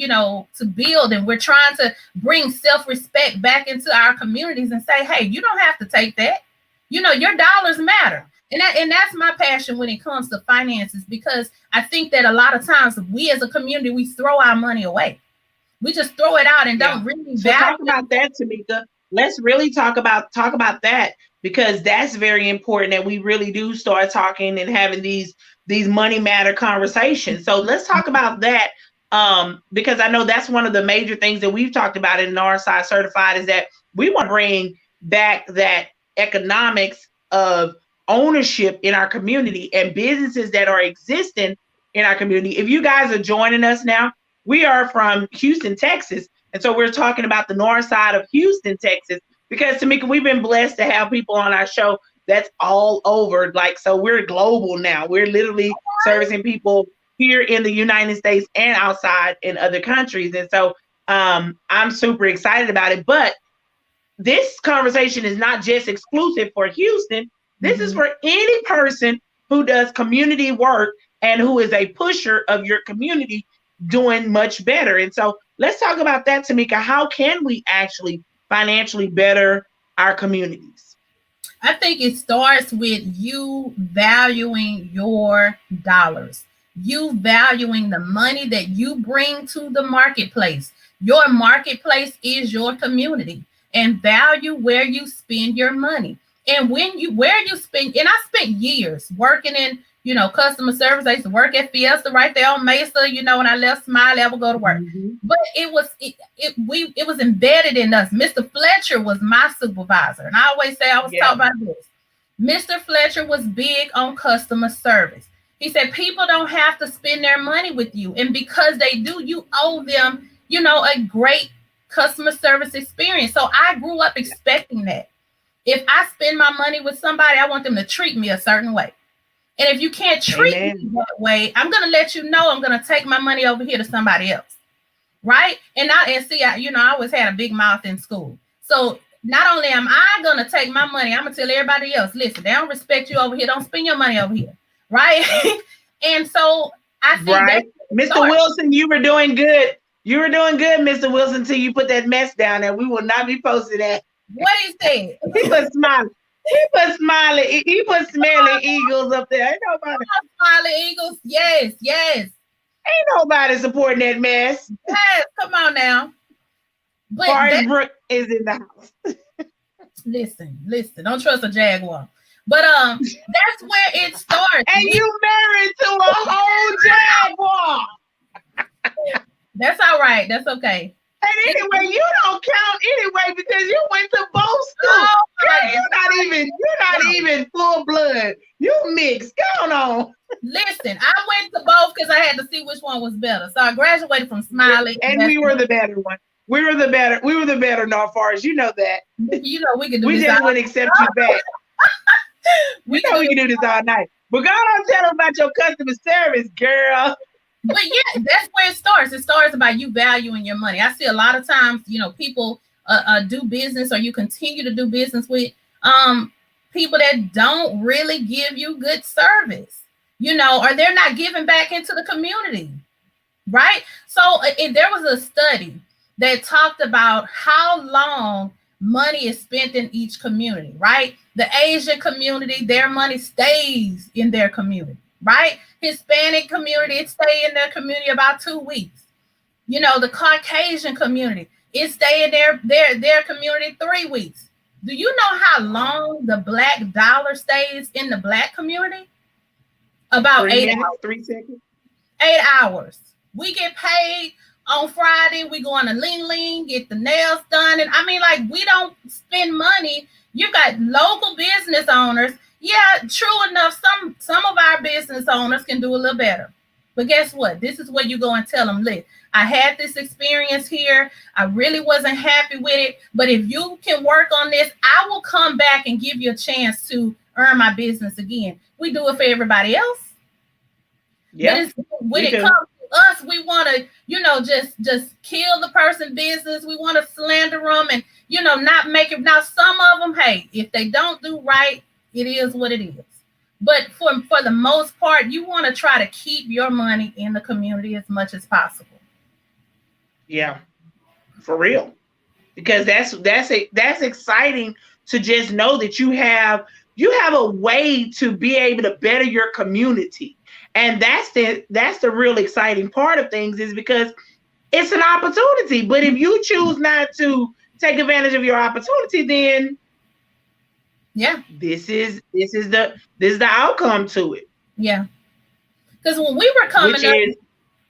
to build. And we're trying to bring self-respect back into our communities and say, hey, you don't have to take that. Your dollars matter. And that's my passion when it comes to finances, because I think that a lot of times we as a community, we throw our money away. We just throw it out and don't really value. Talk about that, TAMMICA. Let's really talk about that, because that's very important that we really do start talking and having these these money matter conversations. So let's talk about that. Because I know that's one of the major things that we've talked about in Northside Certified is that we want to bring back that economics of ownership in our community and businesses that are existing in our community. If you guys are joining us now, we are from Houston, Texas. And so we're talking about the north side of Houston, Texas, because Tamika, we've been blessed to have people on our show that's all over. Like, so we're global now. We're literally servicing people here in the United States and outside in other countries. And so I'm super excited about it. But this conversation is not just exclusive for Houston. This is for any person who does community work and who is a pusher of your community doing much better. And so let's talk about that, Tamika. How can we actually financially better our communities? I think it starts with you valuing your dollars, you valuing the money that you bring to the marketplace. Your marketplace is your community, and value where you spend your money. And where you spend, and I spent years working in, customer service. I used to work at Fiesta right there on Mesa. When I left Smiley, I would go to work. But it was embedded in us. Mr. Fletcher was my supervisor. And I always say, I was taught about this. Mr. Fletcher was big on customer service. He said, people don't have to spend their money with you. And because they do, you owe them, a great customer service experience. So I grew up expecting that. If I spend my money with somebody, I want them to treat me a certain way. And if you can't treat me that way, I'm going to let you know I'm going to take my money over here to somebody else. Right. And I always had a big mouth in school. So not only am I going to take my money, I'm going to tell everybody else, listen, they don't respect you over here. Don't spend your money over here. Right. And so I think Mr. Wilson, you were doing good. You were doing good, Mr. Wilson, until you put that mess down there. We will not be posting that. What he said? He put smiling. He put smiling eagles up there. Ain't nobody. Smiling eagles. Yes. Ain't nobody supporting that mess. Yes, come on now. But Brooke is in the house. Listen. Don't trust a Jaguar. But that's where it starts. And you married to a whole Jaguar. That's all right. That's okay. And anyway, you don't count anyway because you went to both schools. You're not even full blood. You mixed. Go on. Listen, I went to both because I had to see which one was better. So I graduated from Smiley. And we were the better one. We were the better Northfarts. You know that. We can do this. We just wouldn't accept you back. we can do this all night. But go on, tell them about your customer service, girl. But yeah, that's where it starts. It starts about you valuing your money. I see a lot of times, people do business, or you continue to do business with people that don't really give you good service, or they're not giving back into the community, right? So there was a study that talked about how long money is spent in each community, right? The Asian community, their money stays in their community. Right? Hispanic community, it stay in their community about 2 weeks. The Caucasian community, it stay in their community 3 weeks. Do you know how long the black dollar stays in the black community? About 8 hours. 3 seconds. 8 hours. We get paid on Friday. We go on a lean, get the nails done. And I mean, we don't spend money. You got local business owners. Yeah, true enough. Some of our business owners can do a little better. But guess what? This is where you go and tell them, look, I had this experience here. I really wasn't happy with it. But if you can work on this, I will come back and give you a chance to earn my business again. We do it for everybody else. Yeah. When it comes to us, we want to, just kill the person's business. We want to slander them and, not make it. Now, some of them, hey, if they don't do right, it is what it is. But for the most part, you want to try to keep your money in the community as much as possible. Yeah, for real. Because that's exciting to just know that you have a way to be able to better your community. And that's the real exciting part of things, is because it's an opportunity. But if you choose not to take advantage of your opportunity, then yeah, this is the outcome to it. Yeah. Because when we were coming up,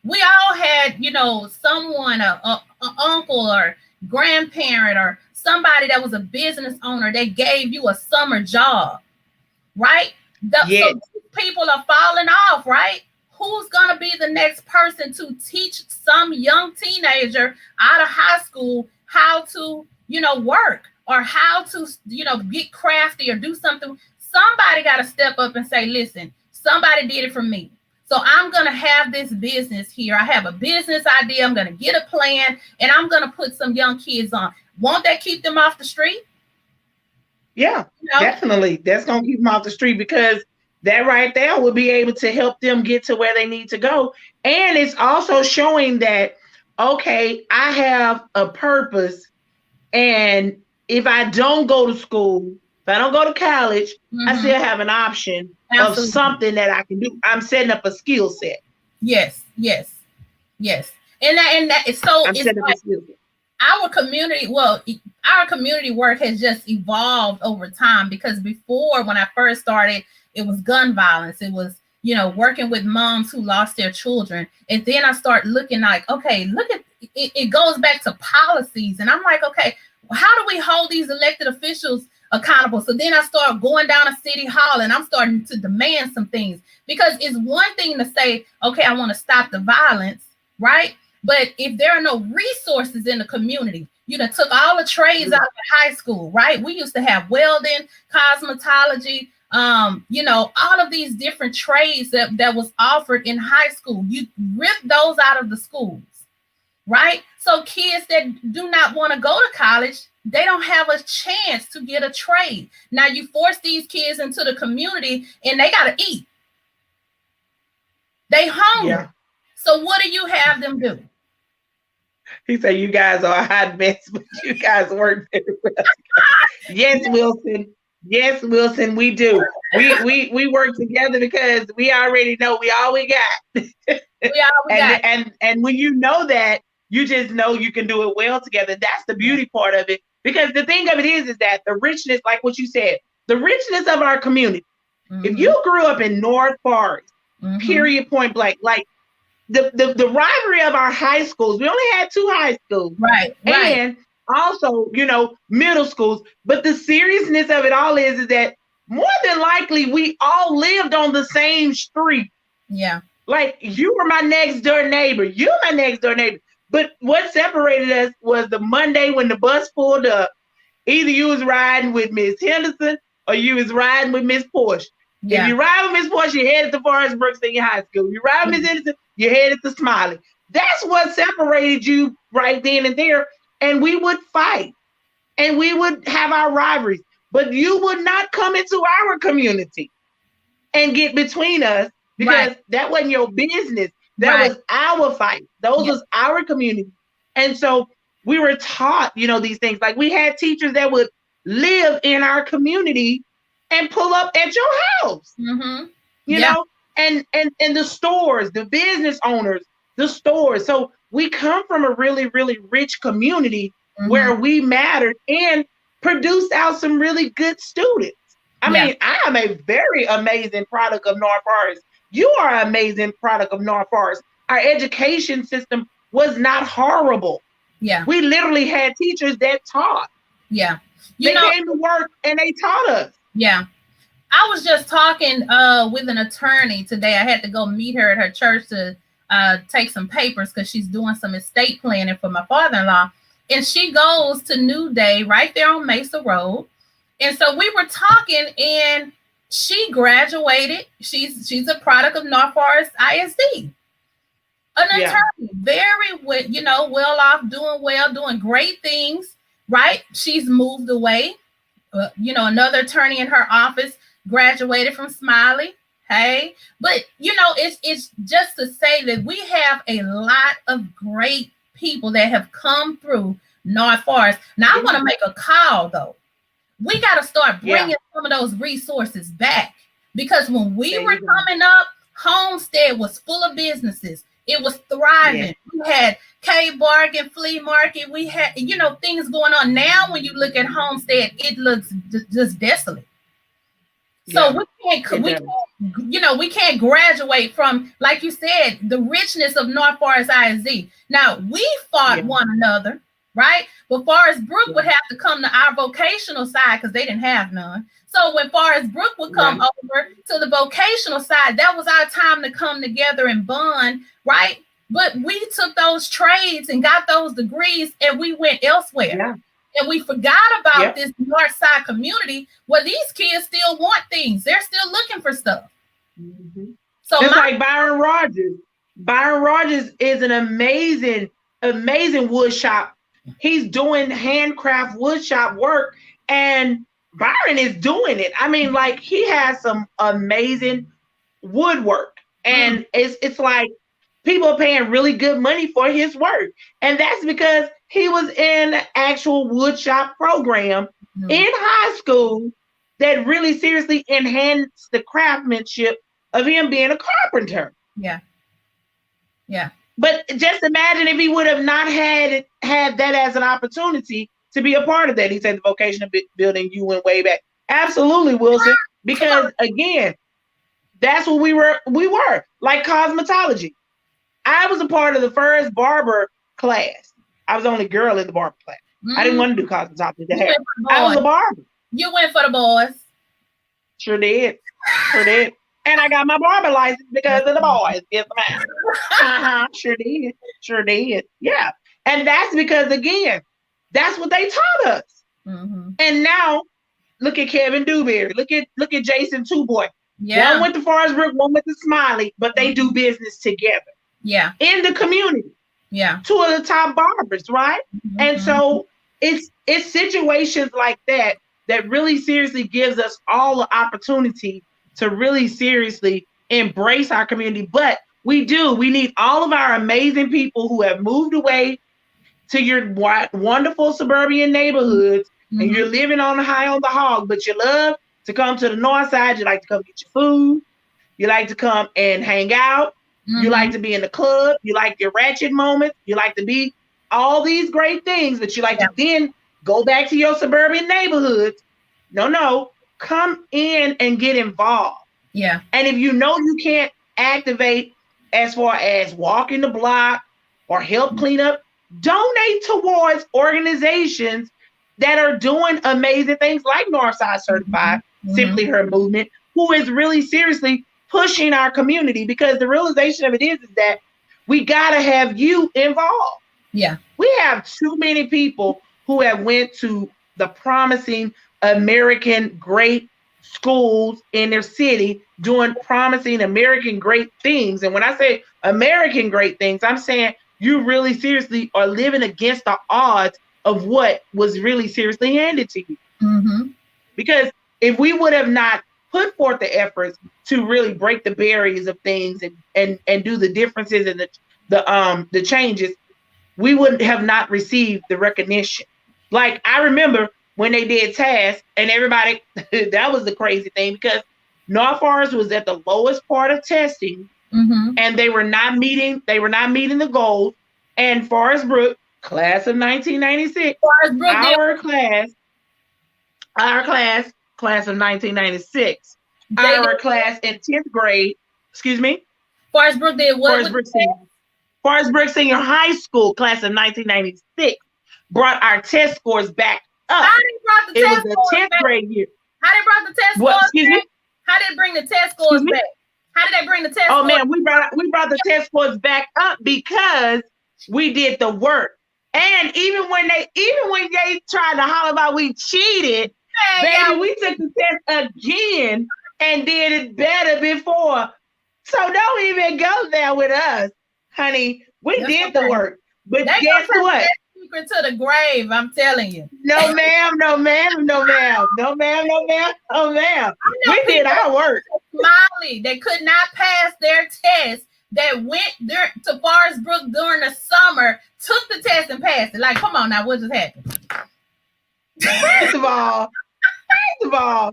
we all had, you know, someone, a uncle or grandparent or somebody that was a business owner that gave you a summer job, right? Yes. So people are falling off, right? Who's going to be the next person to teach some young teenager out of high school how to, you know, work or how to, you know, get crafty or do something? Somebody got to step up and say, listen, somebody did it for me. So I'm going to have this business here. I have a business idea. I'm going to get a plan and I'm going to put some young kids on. Won't that keep them off the street? Yeah, you know? Definitely. That's going to keep them off the street, because that right there will be able to help them get to where they need to go. And it's also showing that, okay, I have a purpose. And if I don't go to school, if I don't go to college, I still have an option of something that I can do. I'm setting up a skill set. Yes, yes, yes. And that is so. I'm setting up a skill set. Our community, well, our community work has just evolved over time, because before, when I first started, it was gun violence. It was, you know, working with moms who lost their children. And then I start looking like, okay, look at it, it goes back to policies. And I'm like, okay, how do we hold these elected officials accountable? So then I start going down to City Hall and I'm starting to demand some things, because it's one thing to say, okay, I want to stop the violence, right? But if there are no resources in the community, you know, took all the trades out of high school, right? We used to have welding, cosmetology, you know, all of these different trades that was offered in high school. You rip those out of the schools, right? So kids that do not want to go to college, they don't have a chance to get a trade. Now you force these kids into the community and they got to eat. They hungry. Yeah. So what do you have them do? He said, you guys are a hot mess, but you guys work very well. Yes, Wilson. Yes, Wilson, we do. We work together because we already know we all we got. And when you know that, you just know you can do it well together. That's the beauty part of it. Because the thing of it is that the richness, like what you said, the richness of our community. If you grew up in North Forest, period, point blank, like the rivalry of our high schools, we only had 2 high schools. Right. And also, you know, middle schools. But the seriousness of it all is that more than likely we all lived on the same street. Yeah. Like you were my next door neighbor. You're my next door neighbor. But what separated us was the Monday when the bus pulled up. Either you was riding with Miss Henderson or you was riding with Miss Porsche. Yeah. If you ride with Miss Porsche, you headed to Forest Brook Senior High School. If you ride with Miss Henderson, you headed to Smiley. That's what separated you right then and there. And we would fight and we would have our rivalries, but you would not come into our community and get between us, because that wasn't your business. That was our fight. Those was our community. And so we were taught, you know, these things. Like we had teachers that would live in our community and pull up at your house, you know, and the stores, the business owners, the stores. So we come from a really, really rich community where we mattered and produced out some really good students. I mean, I am a very amazing product of North Forest. You are an amazing product of North Forest. Our education system was not horrible. Yeah. We literally had teachers that taught. Yeah. They came to work and they taught us. Yeah. I was just talking with an attorney today. I had to go meet her at her church to take some papers because she's doing some estate planning for my father-in-law. And she goes to New Day right there on Mesa Road. And so we were talking and she graduated. She's a product of North Forest ISD. An attorney, very well off, doing well, doing great things, right? She's moved away. Another attorney in her office graduated from Smiley. Hey, but it's just to say that we have a lot of great people that have come through North Forest. Now I want to make a call though. We got to start bringing some of those resources back, because when we were coming up, Homestead was full of businesses. It was thriving. We had K-Bargain, flea market. We had, things going on. Now, when you look at Homestead, it looks just desolate. So we can't graduate from, like you said, the richness of North Forest ISD. Now we fought one another, right? But Forest Brook would have to come to our vocational side because they didn't have none. So when Forest Brook would come over to the vocational side, that was our time to come together and bond, right? But we took those trades and got those degrees and we went elsewhere. Yeah. And we forgot about this North Side community where these kids still want things. They're still looking for stuff. Mm-hmm. So it's like Byron Rogers. Byron Rogers is an amazing wood shop. He's doing handcraft wood shop work, and Byron is doing it. I mean, like, he has some amazing woodwork, and it's like people are paying really good money for his work, and that's because he was in an actual wood shop program in high school that really seriously enhanced the craftsmanship of him being a carpenter. Yeah. Yeah. But just imagine if he would have not had that as an opportunity to be a part of that. He said the vocational building, you went way back. Absolutely, Wilson. Because again, that's what we were like cosmetology. I was a part of the first barber class. I was the only girl in the barber class. I didn't want to do cosmetology. I was a barber. You went for the boys. Sure did. And I got my barber license because of the boys. Yes, ma'am. Sure did. Yeah. And that's because, again, that's what they taught us. And now, look at Kevin Dewberry. Look at Jason Two Boy. Yeah. One went to Forest Brook, one went to Smiley, but they do business together. Yeah. In the community. Yeah. Two of the top barbers, right? And so it's situations like that really seriously gives us all the opportunity to really seriously embrace our community. But we need all of our amazing people who have moved away to your wonderful suburban neighborhoods, and you're living on the hog, but you love to come to the north side. You like to come get your food. You like to come and hang out. You like to be in the club. You like your ratchet moments. You like to be all these great things, but you like to then go back to your suburban neighborhoods. No, come in and get involved. Yeah. And if you know you can't activate as far as walking the block or help clean up, donate towards organizations that are doing amazing things like Northside Certified, Simply Her Movement, who is really seriously pushing our community, because the realization of it is that we got to have you involved. Yeah. We have too many people who have went to the promising American great schools in their city doing promising American great things. And when I say American great things, I'm saying you really seriously are living against the odds of what was really seriously handed to you. Because if we would have not put forth the efforts to really break the barriers of things and do the differences and the changes, we would have not received the recognition. Like, I remember when they did TAS, and everybody, that was the crazy thing, because North Forest was at the lowest part of testing, and they were not meeting the goals. And Forest Brook, class of 1996, class of 1996, our class in 10th grade, excuse me? Forest Brook did what? Forest Brook Senior High School, class of 1996, brought our test scores back up. How they brought the test scores back? 10th grade year. How they brought the test scores back? How did they bring the test scores back? How did they bring the test scores back? Oh man, we brought the test scores back up because we did the work. And even when they tried to holler about we cheated, baby, we took the test again and did it better before. So don't even go there with us, honey. We did the work. But guess what? Secret to the grave, I'm telling you. No, ma'am. We did our work. Smiley, they could not pass their test. That went there to Forest Brook during the summer, took the test and passed it. Like, come on now, what just happened? First of all, our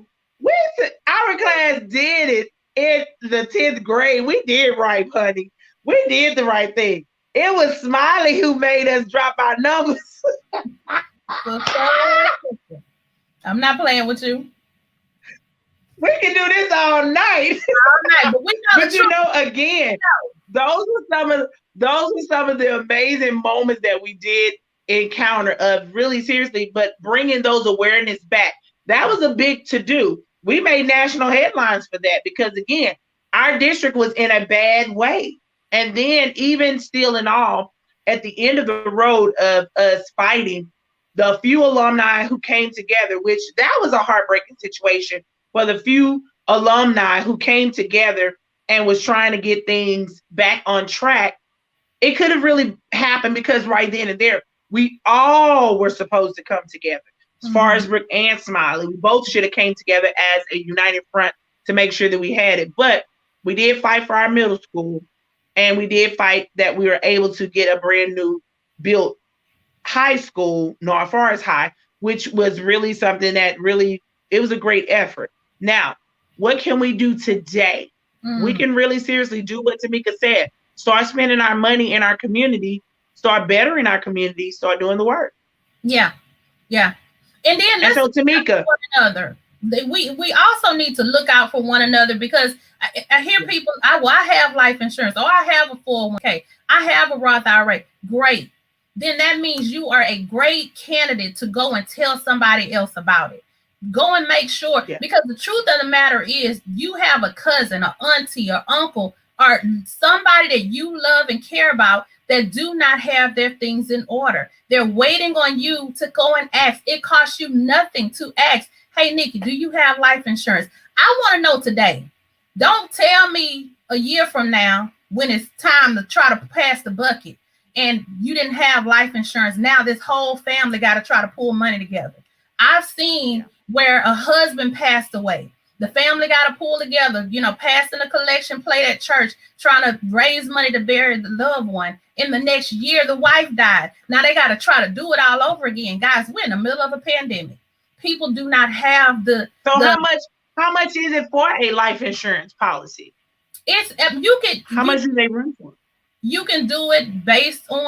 class did it in the 10th grade. We did right, honey. We did the right thing. It was Smiley who made us drop our numbers. I'm not playing with you. We can do this all night. All night, but we know but you know, again, those were some of the amazing moments that we did encounter of really seriously, but bringing those awareness back. That was a big to do. We made national headlines for that because again, our district was in a bad way. And then even still in all, at the end of the road of us fighting, the few alumni who came together, which that was a heartbreaking situation for the few alumni who came together and was trying to get things back on track. It could have really happened because right then and there, we all were supposed to come together. As far as Rick and Smiley, we both should have came together as a united front to make sure that we had it. But we did fight for our middle school, and we did fight that we were able to get a brand new built high school, North Forest High, which was really something that really, it was a great effort. Now, what can we do today? We can really seriously do what TAMMICA said. Start spending our money in our community, start bettering our community, start doing the work. Yeah. And then and so TAMMICA, one another. We also need to look out for one another because I hear people, I have life insurance, or I have a 401k, I have a Roth IRA. Great. Then that means you are a great candidate to go and tell somebody else about it. Go and make sure, because the truth of the matter is you have a cousin, or auntie, or uncle, or somebody that you love and care about that do not have their things in order. They're waiting on you to go and ask. It costs you nothing to ask. Hey, Nikki, do you have life insurance? I want to know today. Don't tell me a year from now when it's time to try to pass the bucket and you didn't have life insurance. Now this whole family got to try to pull money together. I've seen where a husband passed away. The family got to pull together, passing a collection plate at church, trying to raise money to bury the loved one. In the next year, the wife died. Now they got to try to do it all over again. Guys, we're in the middle of a pandemic. People do not have how much is it for a life insurance policy? How much do they run for? You can do it based on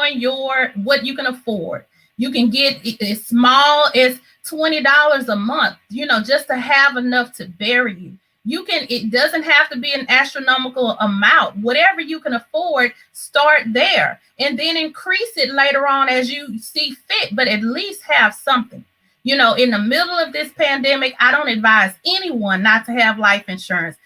what you can afford. You can get as small as $20 a month, just to have enough to bury you. It doesn't have to be an astronomical amount. Whatever you can afford, start there and then increase it later on as you see fit, but at least have something. In the middle of this pandemic, I don't advise anyone not to have life insurance.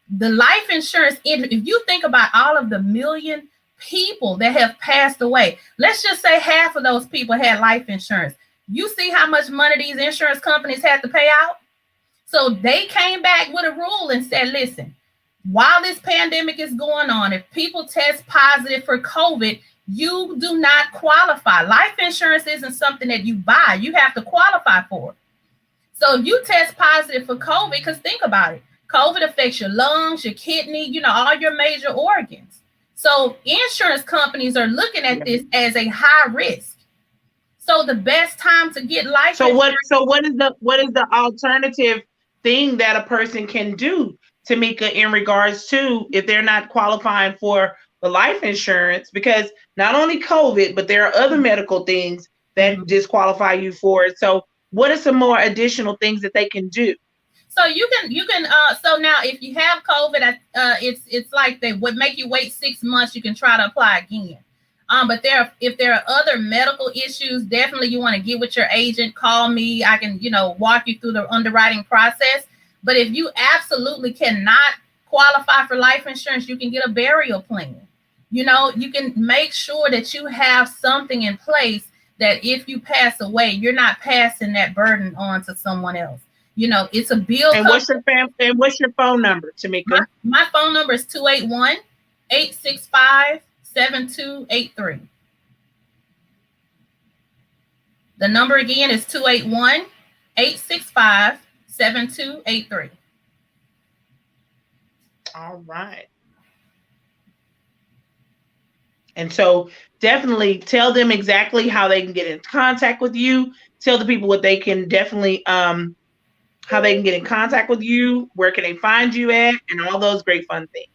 The life insurance, if you think about all of the million people that have passed away, let's just say half of those people had life insurance. You see how much money these insurance companies had to pay out? So they came back with a rule and said, listen, while this pandemic is going on, if people test positive for COVID, you do not qualify. Life insurance isn't something that you buy. You have to qualify for it. So if you test positive for COVID, because think about it, COVID affects your lungs, your kidney, all your major organs. So insurance companies are looking at this as a high risk. So the best time to get life insurance. So what is the alternative thing that a person can do, TAMMICA, in regards to if they're not qualifying for the life insurance? Because not only COVID, but there are other medical things that disqualify you for it. So what are some more additional things that they can do? So you can so now if you have COVID, it's like they would make you wait 6 months. You can try to apply again. But if there are other medical issues, definitely you want to get with your agent, call me. I can, walk you through the underwriting process. But if you absolutely cannot qualify for life insurance, you can get a burial plan. You can make sure that you have something in place that if you pass away, you're not passing that burden on to someone else. It's a bill. And what's your phone number, TAMMICA? My phone number is 281-865-7283. The number again is 281-865-7283. All right. And so definitely tell them exactly how they can get in contact with you. Tell the people what they can definitely, how they can get in contact with you, where can they find you at, and all those great fun things.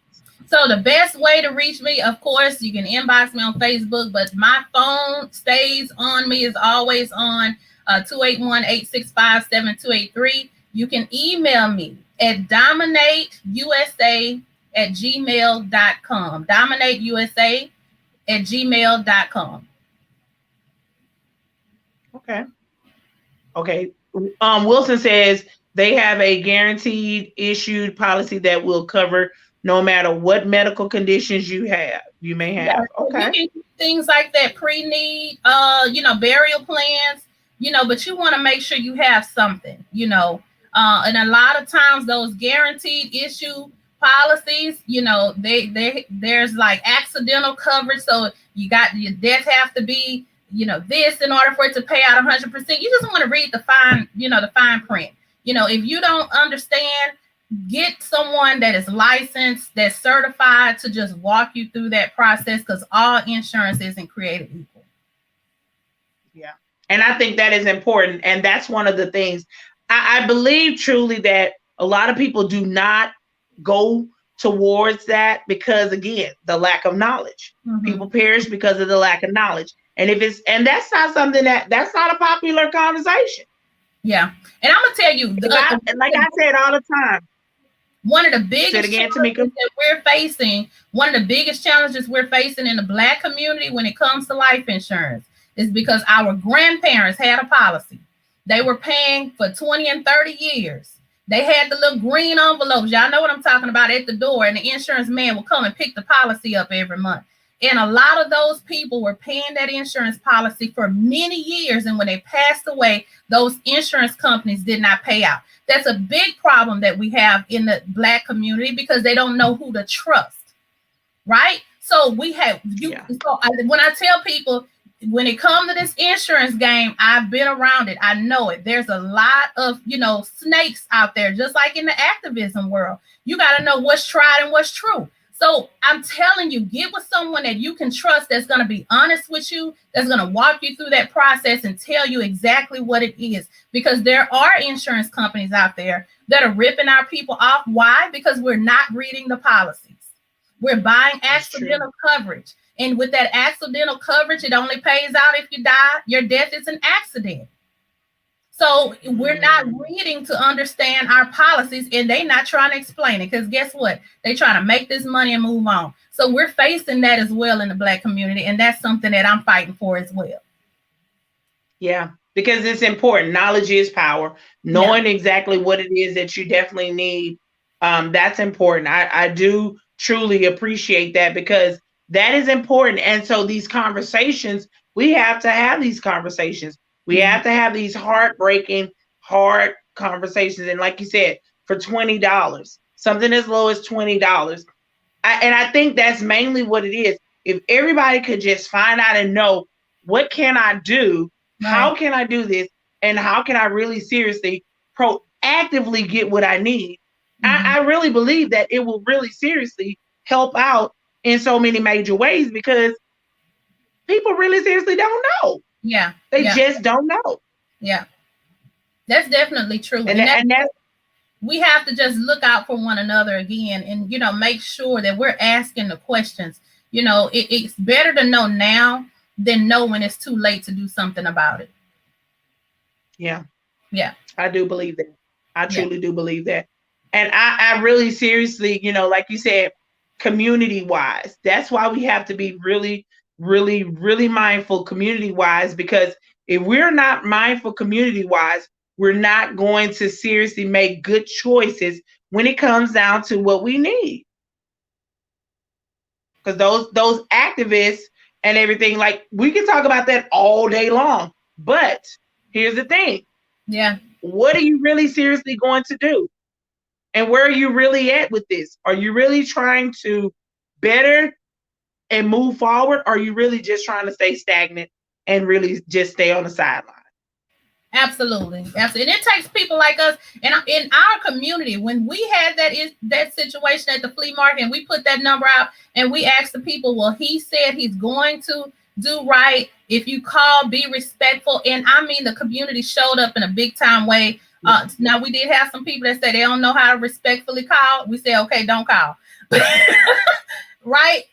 So the best way to reach me, of course, you can inbox me on Facebook, but my phone stays on me, is always on 281-865-7283. You can email me at dominateusa@gmail.com. Dominateusa@gmail.com. Okay. Okay. Wilson says they have a guaranteed issued policy that will cover no matter what medical conditions you may have. Yeah, Okay. you can do things like that pre-need, burial plans, but you want to make sure you have something, and a lot of times those guaranteed issue policies, there's like accidental coverage. So your death have to be, this in order for it to pay out 100%. You just want to read the fine print. If you don't understand, get someone that is licensed, that's certified to just walk you through that process, because all insurance isn't created equal. Yeah. And I think that is important. And that's one of the things I believe truly, that a lot of people do not go towards that because, again, the lack of knowledge. Mm-hmm. People perish because of the lack of knowledge. And that's not something that's not a popular conversation. Yeah. And I'm going to tell you, like I said all the time, one of the biggest challenges that we're facing, one of the biggest challenges we're facing in the Black community when it comes to life insurance is because our grandparents had a policy. They were paying for 20 and 30 years. They had the little green envelopes. Y'all know what I'm talking about, at the door, and the insurance man will come and pick the policy up every month. And a lot of those people were paying that insurance policy for many years. And when they passed away, those insurance companies did not pay out. That's a big problem that we have in the Black community, because they don't know who to trust, right? So when I tell people, when it comes to this insurance game, I've been around it. I know it. There's a lot of, snakes out there, just like in the activism world. You got to know what's tried and what's true. So I'm telling you, get with someone that you can trust, that's going to be honest with you, that's going to walk you through that process and tell you exactly what it is. Because there are insurance companies out there that are ripping our people off. Why? Because we're not reading the policies. We're buying accidental coverage. And with that accidental coverage, it only pays out if you die. Your death is an accident. So we're not reading to understand our policies, and they're not trying to explain it, because guess what? They're trying to make this money and move on. So we're facing that as well in the Black community, and that's something that I'm fighting for as well. Yeah, because it's important. Knowledge is power. Knowing exactly what it is that you definitely need, that's important. I do truly appreciate that, because that is important. And so these conversations, we have to have these conversations. We have to have these heartbreaking, hard conversations. And like you said, for $20, something as low as $20. And I think that's mainly what it is. If everybody could just find out and know, what can I do? Right. How can I do this? And how can I really seriously, proactively get what I need? I really believe that it will really seriously help out in so many major ways, because people really seriously don't know. Yeah. They just don't know. Yeah. That's definitely true. And that's we have to just look out for one another again, and, make sure that we're asking the questions. It's better to know now than know when it's too late to do something about it. Yeah. Yeah. I do believe that. I truly do believe that. And I really seriously, like you said, community-wise, that's why we have to be really, really, really mindful community-wise, because if we're not mindful community-wise, we're not going to seriously make good choices when it comes down to what we need. Because those activists and everything, like, we can talk about that all day long. But here's the thing. Yeah. What are you really seriously going to do? And where are you really at with this? Are you really trying to better and move forward? Or are you really just trying to stay stagnant and really just stay on the sideline? Absolutely. Absolutely. And it takes people like us in our community. When we had that situation at the flea market, and we put that number out and we asked the people, well, he said he's going to do right. If you call, be respectful. And I mean, the community showed up in a big time way. Now, we did have some people that say they don't know how to respectfully call. We say, okay, don't call. Right?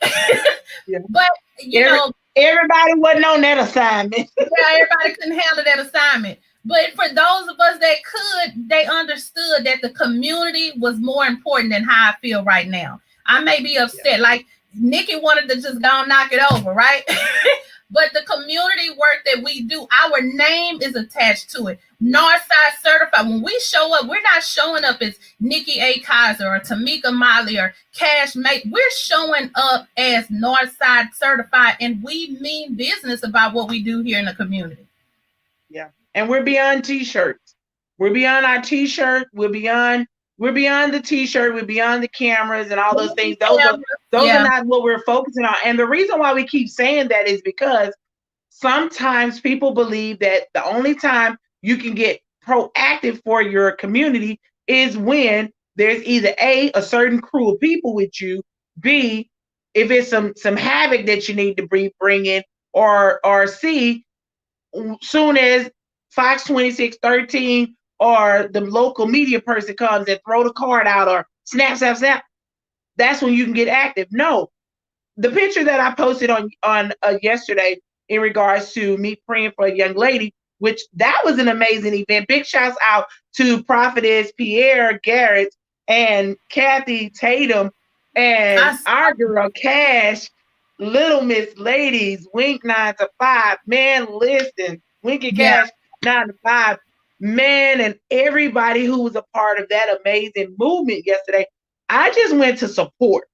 Yeah. But, everybody wasn't on that assignment. Yeah, everybody couldn't handle that assignment. But for those of us that could, they understood that the community was more important than how I feel right now. I may be upset. Like Nikki wanted to just go and knock it over, right? But the community work that we do, our name is attached to it. Northside certified. When we show up, we're not showing up as Nikki A. Kaiser or Tammika Motley or Cash Mate. We're showing up as Northside certified, and we mean business about what we do here in the community. Yeah. And we're beyond t-shirts. We're beyond our t-shirt. We're beyond the t-shirt. We're beyond the cameras and all those things. Those are not what we're focusing on. And the reason why we keep saying that is because sometimes people believe that the only time you can get proactive for your community is when there's either a certain crew of people with you, B, if it's some havoc that you need to bring in, or C, soon as Fox 2613 or the local media person comes and throw the card out or snap, that's when you can get active. No, the picture that I posted on yesterday in regards to me praying for a young lady, which that was an amazing event. Big shouts out to Prophetess H.E.R. Garrett and Kathy Tatum and our girl Cash, Little Miss Ladies, Wink 9 to 5. Man, listen, Wink and Cash 9 to 5. Man, and everybody who was a part of that amazing movement yesterday. I just went to support.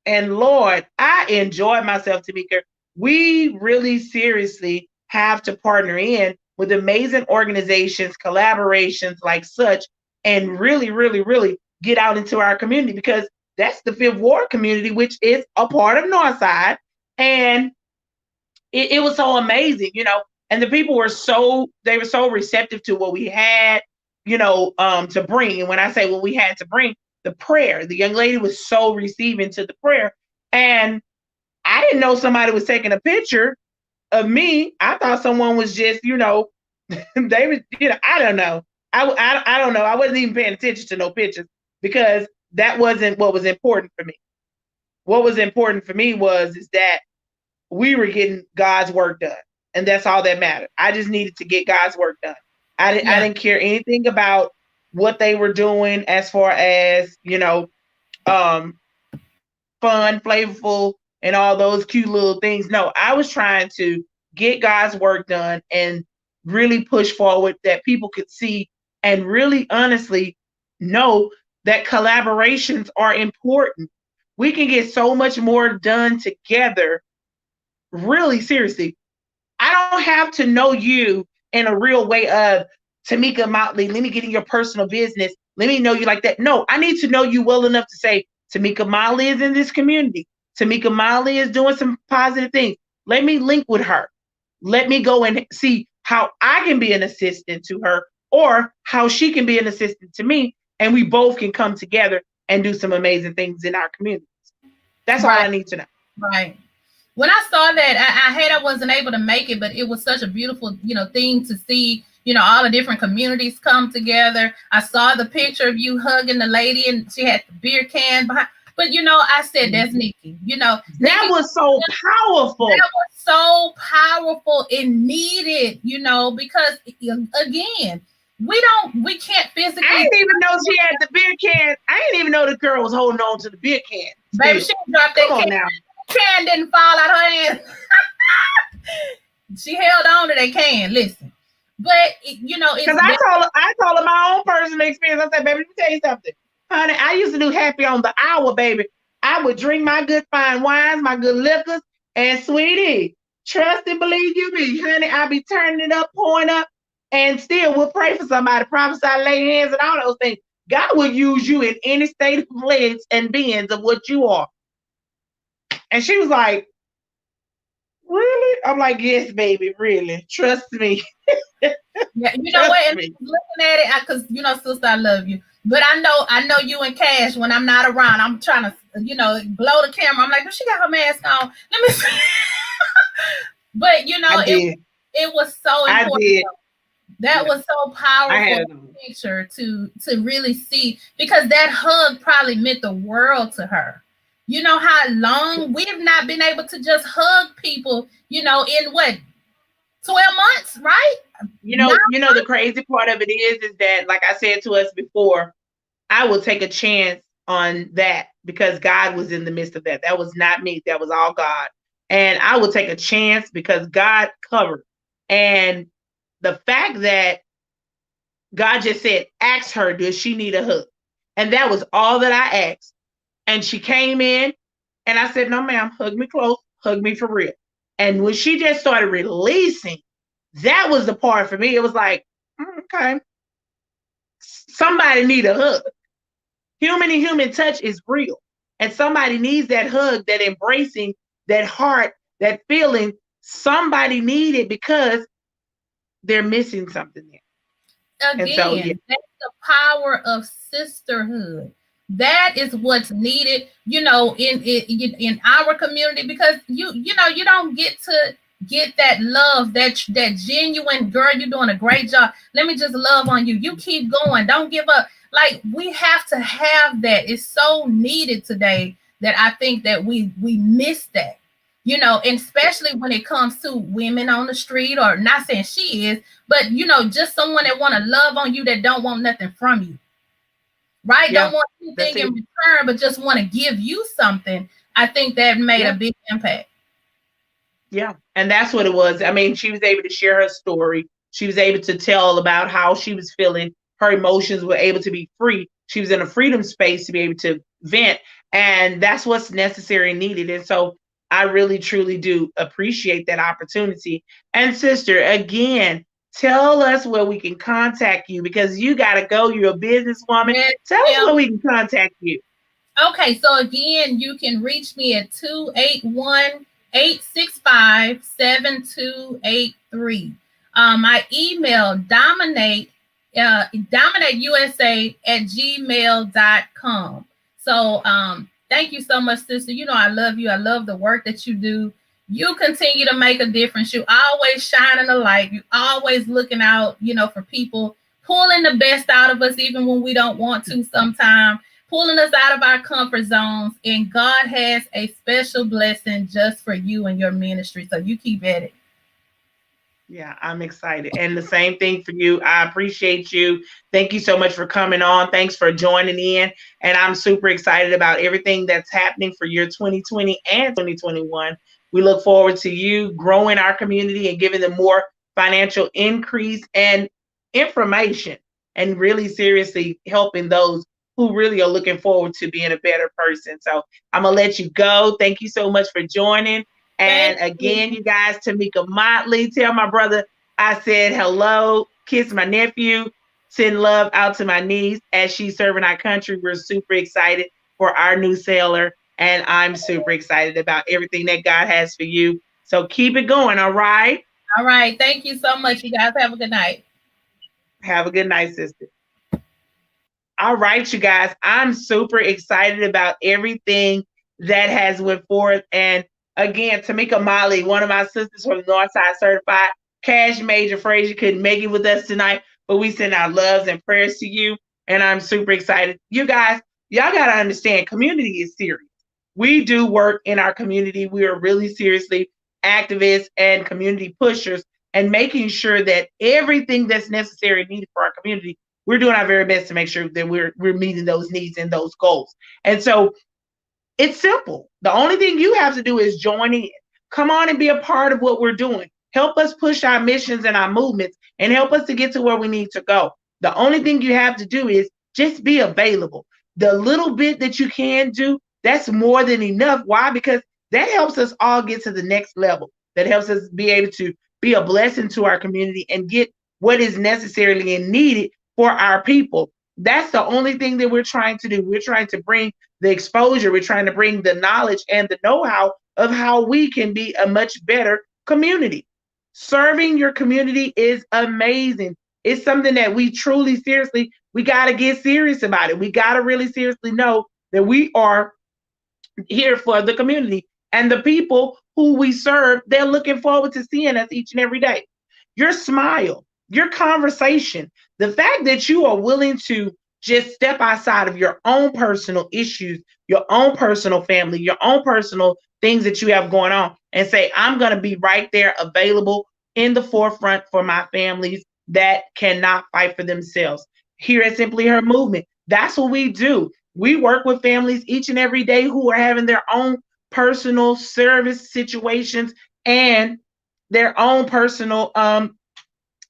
And Lord, I enjoyed myself, Tammika. We really seriously have to partner in with amazing organizations, collaborations like such, and really, really, really get out into our community, because that's the Fifth Ward community, which is a part of Northside. And it was so amazing, and the people were so receptive to what we had, to bring. And when I say what we had to bring, the prayer, the young lady was so receiving to the prayer. And I didn't know somebody was taking a picture of me. I thought someone was just, they was, I don't know. I don't know. I wasn't even paying attention to no pictures, because that wasn't what was important for me. What was important for me is that we were getting God's work done. And that's all that mattered. I just needed to get God's work done. I didn't care anything about what they were doing as far as, fun, flavorful, and all those cute little things. No, I was trying to get God's work done and really push forward, that people could see and really honestly know that collaborations are important. We can get so much more done together. Really, seriously. I don't have to know you in a real way of, Tammika Motley, let me get in your personal business. Let me know you like that. No, I need to know you well enough to say, Tammika Motley is in this community. Tammika Motley is doing some positive things. Let me link with her. Let me go and see how I can be an assistant to her, or how she can be an assistant to me. And we both can come together and do some amazing things in our communities. That's all I need to know. Right. When I saw that, I hate I wasn't able to make it, but it was such a beautiful, thing to see, all the different communities come together. I saw the picture of you hugging the lady, and she had the beer can behind. But, I said, that's Nikki. That was so powerful. That was so powerful and needed, because, again, we can't physically. I didn't even know she had the beer can. I didn't even know the girl was holding on to the beer can. Baby, she dropped that can. Now. Can didn't fall out her hand. She held on to that can. Listen, but because I told her my own personal experience. I said, baby, let me tell you something, honey. I used to do happy on the hour, baby. I would drink my good fine wines, my good liquors, and sweetie, trust and believe you me, honey. I be turning it up, pouring up, and still we'll pray for somebody, prophesy, lay hands, and all those things. God will use you in any state of legs and beings of what you are. And she was like, really? I'm like, yes, baby, really. Trust me. Yeah, you know what? And looking at it, because sister, I love you. But I know you and Cash, when I'm not around, I'm trying to, blow the camera. I'm like, well, she got her mask on. Let me see. But it was so important. That was so powerful picture to really see, because that hug probably meant the world to her. You know how long we have not been able to just hug people, in what, 12 months, right? The crazy part of it is that, like I said to us before, I will take a chance on that because God was in the midst of that. That was not me. That was all God. And I will take a chance because God covered. And the fact that God just said, ask her, does she need a hug? And that was all that I asked. And she came in and I said, no, ma'am, hug me close, hug me for real. And when she just started releasing, that was the part for me. It was like, okay, somebody need a hug. Human to human touch is real. And somebody needs that hug, that embracing, that heart, that feeling. Somebody needs it because they're missing something there. Again, so, yeah. That's the power of sisterhood. That is what's needed, in our community, because you don't get to get that love, that genuine, girl, you're doing a great job. Let me just love on you. You keep going. Don't give up. Like, we have to have that. It's so needed today that I think that we miss that, and especially when it comes to women on the street, or not saying she is, but, just someone that want to love on you, that don't want nothing from you, right? Yeah, don't want anything in return, but just want to give you something. I think that made a big impact. Yeah, and that's what it was. I mean, she was able to share her story. She was able to tell about how she was feeling. Her emotions were able to be free. She was in a freedom space to be able to vent. And that's what's necessary and needed. And so I really, truly do appreciate that opportunity. And sister, again, tell us where we can contact you, because you got to go. You're a businesswoman. Yes, tell us where we can contact you. Okay, so again, you can reach me at 281-865-7283. My email, dominateusa@gmail.com. So thank you so much, sister. I love you. I love the work that you do. You continue to make a difference. You always shining a light. You always looking out, for people, pulling the best out of us, even when we don't want to sometimes, pulling us out of our comfort zones. And God has a special blessing just for you and your ministry. So you keep at it. Yeah, I'm excited. And the same thing for you. I appreciate you. Thank you so much for coming on. Thanks for joining in. And I'm super excited about everything that's happening for year 2020 and 2021. We look forward to you growing our community and giving them more financial increase and information, and really seriously helping those who really are looking forward to being a better person. So I'm going to let you go. Thank you so much for joining. And again, you guys, TAMMICA Motley, tell my brother I said hello, kiss my nephew, send love out to my niece as she's serving our country. We're super excited for our new sailor, and I'm super excited about everything that God has for you. So keep it going, all right? All right. Thank you so much, you guys. Have a good night. Have a good night, sister. All right, you guys, I'm super excited about everything that has went forth. And again, TAMMICA Motley, one of my sisters from Northside Certified Cash Major. FRAZIER couldn't make it with us tonight, but we send our loves and prayers to you. And I'm super excited. You guys, y'all got to understand, community is serious. We do work in our community. We are really seriously activists and community pushers, and making sure that everything that's necessary and needed for our community, we're doing our very best to make sure that we're meeting those needs and those goals. And so it's simple. The only thing you have to do is join in. Come on and be a part of what we're doing. Help us push our missions and our movements, and help us to get to where we need to go. The only thing you have to do is just be available. The little bit that you can do, that's more than enough. Why? Because that helps us all get to the next level. That helps us be able to be a blessing to our community and get what is necessarily and needed for our people. That's the only thing that we're trying to do. We're trying to bring the exposure. We're trying to bring the knowledge and the know-how of how we can be a much better community. Serving your community is amazing. It's something that we truly, seriously, we got to get serious about it. We got to really seriously know that we are here for the community, and the people who we serve, they're looking forward to seeing us each and every day. Your smile, your conversation, the fact that you are willing to just step outside of your own personal issues, your own personal family, your own personal things that you have going on, and say, I'm going to be right there available in the forefront for my families that cannot fight for themselves. Here at Simply Her Movement, that's what we do. We work with families each and every day who are having their own personal service situations and their own personal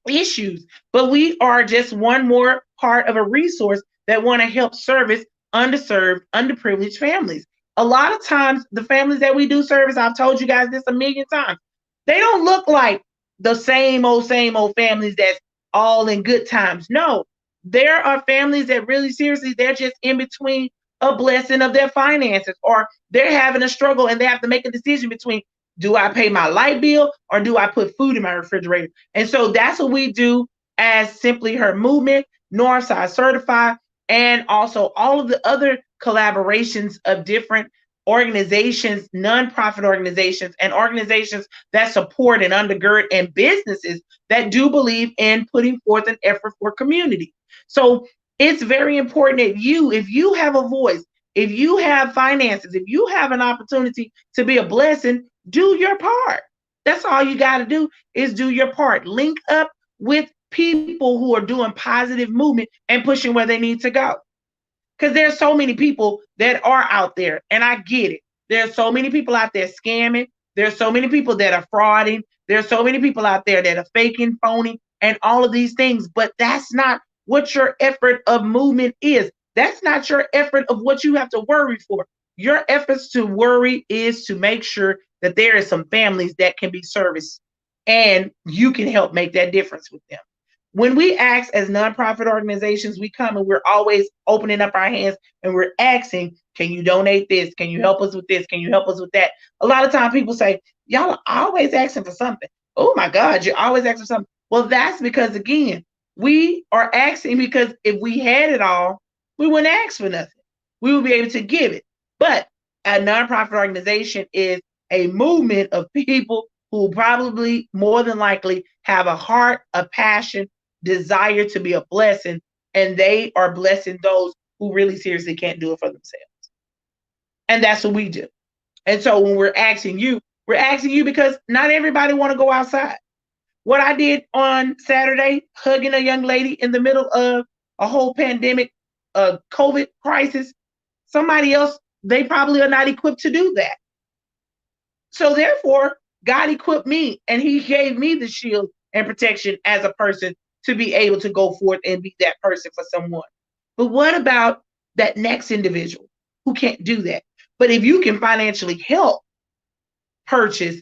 issues. But we are just one more part of a resource that want to help service underserved, underprivileged families. A lot of times, the families that we do service, I've told you guys this a million times, they don't look like the same old families that's all in good times. No, there are families that really seriously, they're just in between a blessing of their finances, or they're having a struggle and they have to make a decision between, do I pay my light bill or do I put food in my refrigerator? And so that's what we do as Simply Her Movement, Northside Certified, and also all of the other collaborations of different organizations, nonprofit organizations, and organizations that support and undergird, and businesses that do believe in putting forth an effort for community. So it's very important that you, if you have a voice, if you have finances, if you have an opportunity to be a blessing, do your part. That's all you got to do, is do your part. Link up with people who are doing positive movement and pushing where they need to go. Because there's so many people that are out there, and I get it. There's so many people out there scamming. There's so many people that are frauding. There's so many people out there that are faking, phony, and all of these things. But that's not what your effort of movement is. That's not your effort of what you have to worry for. Your efforts to worry is to make sure that there is some families that can be serviced, and you can help make that difference with them. When we ask as nonprofit organizations, we come and we're always opening up our hands and we're asking, can you donate this? Can you help us with this? Can you help us with that? A lot of times people say, y'all are always asking for something. Oh my God, you're always asking for something. Well, that's because, again, we are asking because if we had it all, we wouldn't ask for nothing. We would be able to give it. But a nonprofit organization is a movement of people who probably more than likely have a heart, a passion, desire to be a blessing, and they are blessing those who really seriously can't do it for themselves. And that's what we do. And so when we're asking you because not everybody want to go outside. What I did on Saturday, hugging a young lady in the middle of a whole pandemic, COVID crisis, somebody else, they probably are not equipped to do that. So therefore, God equipped me, and he gave me the shield and protection as a person to be able to go forth and be that person for someone. But what about that next individual who can't do that? But if you can financially help purchase,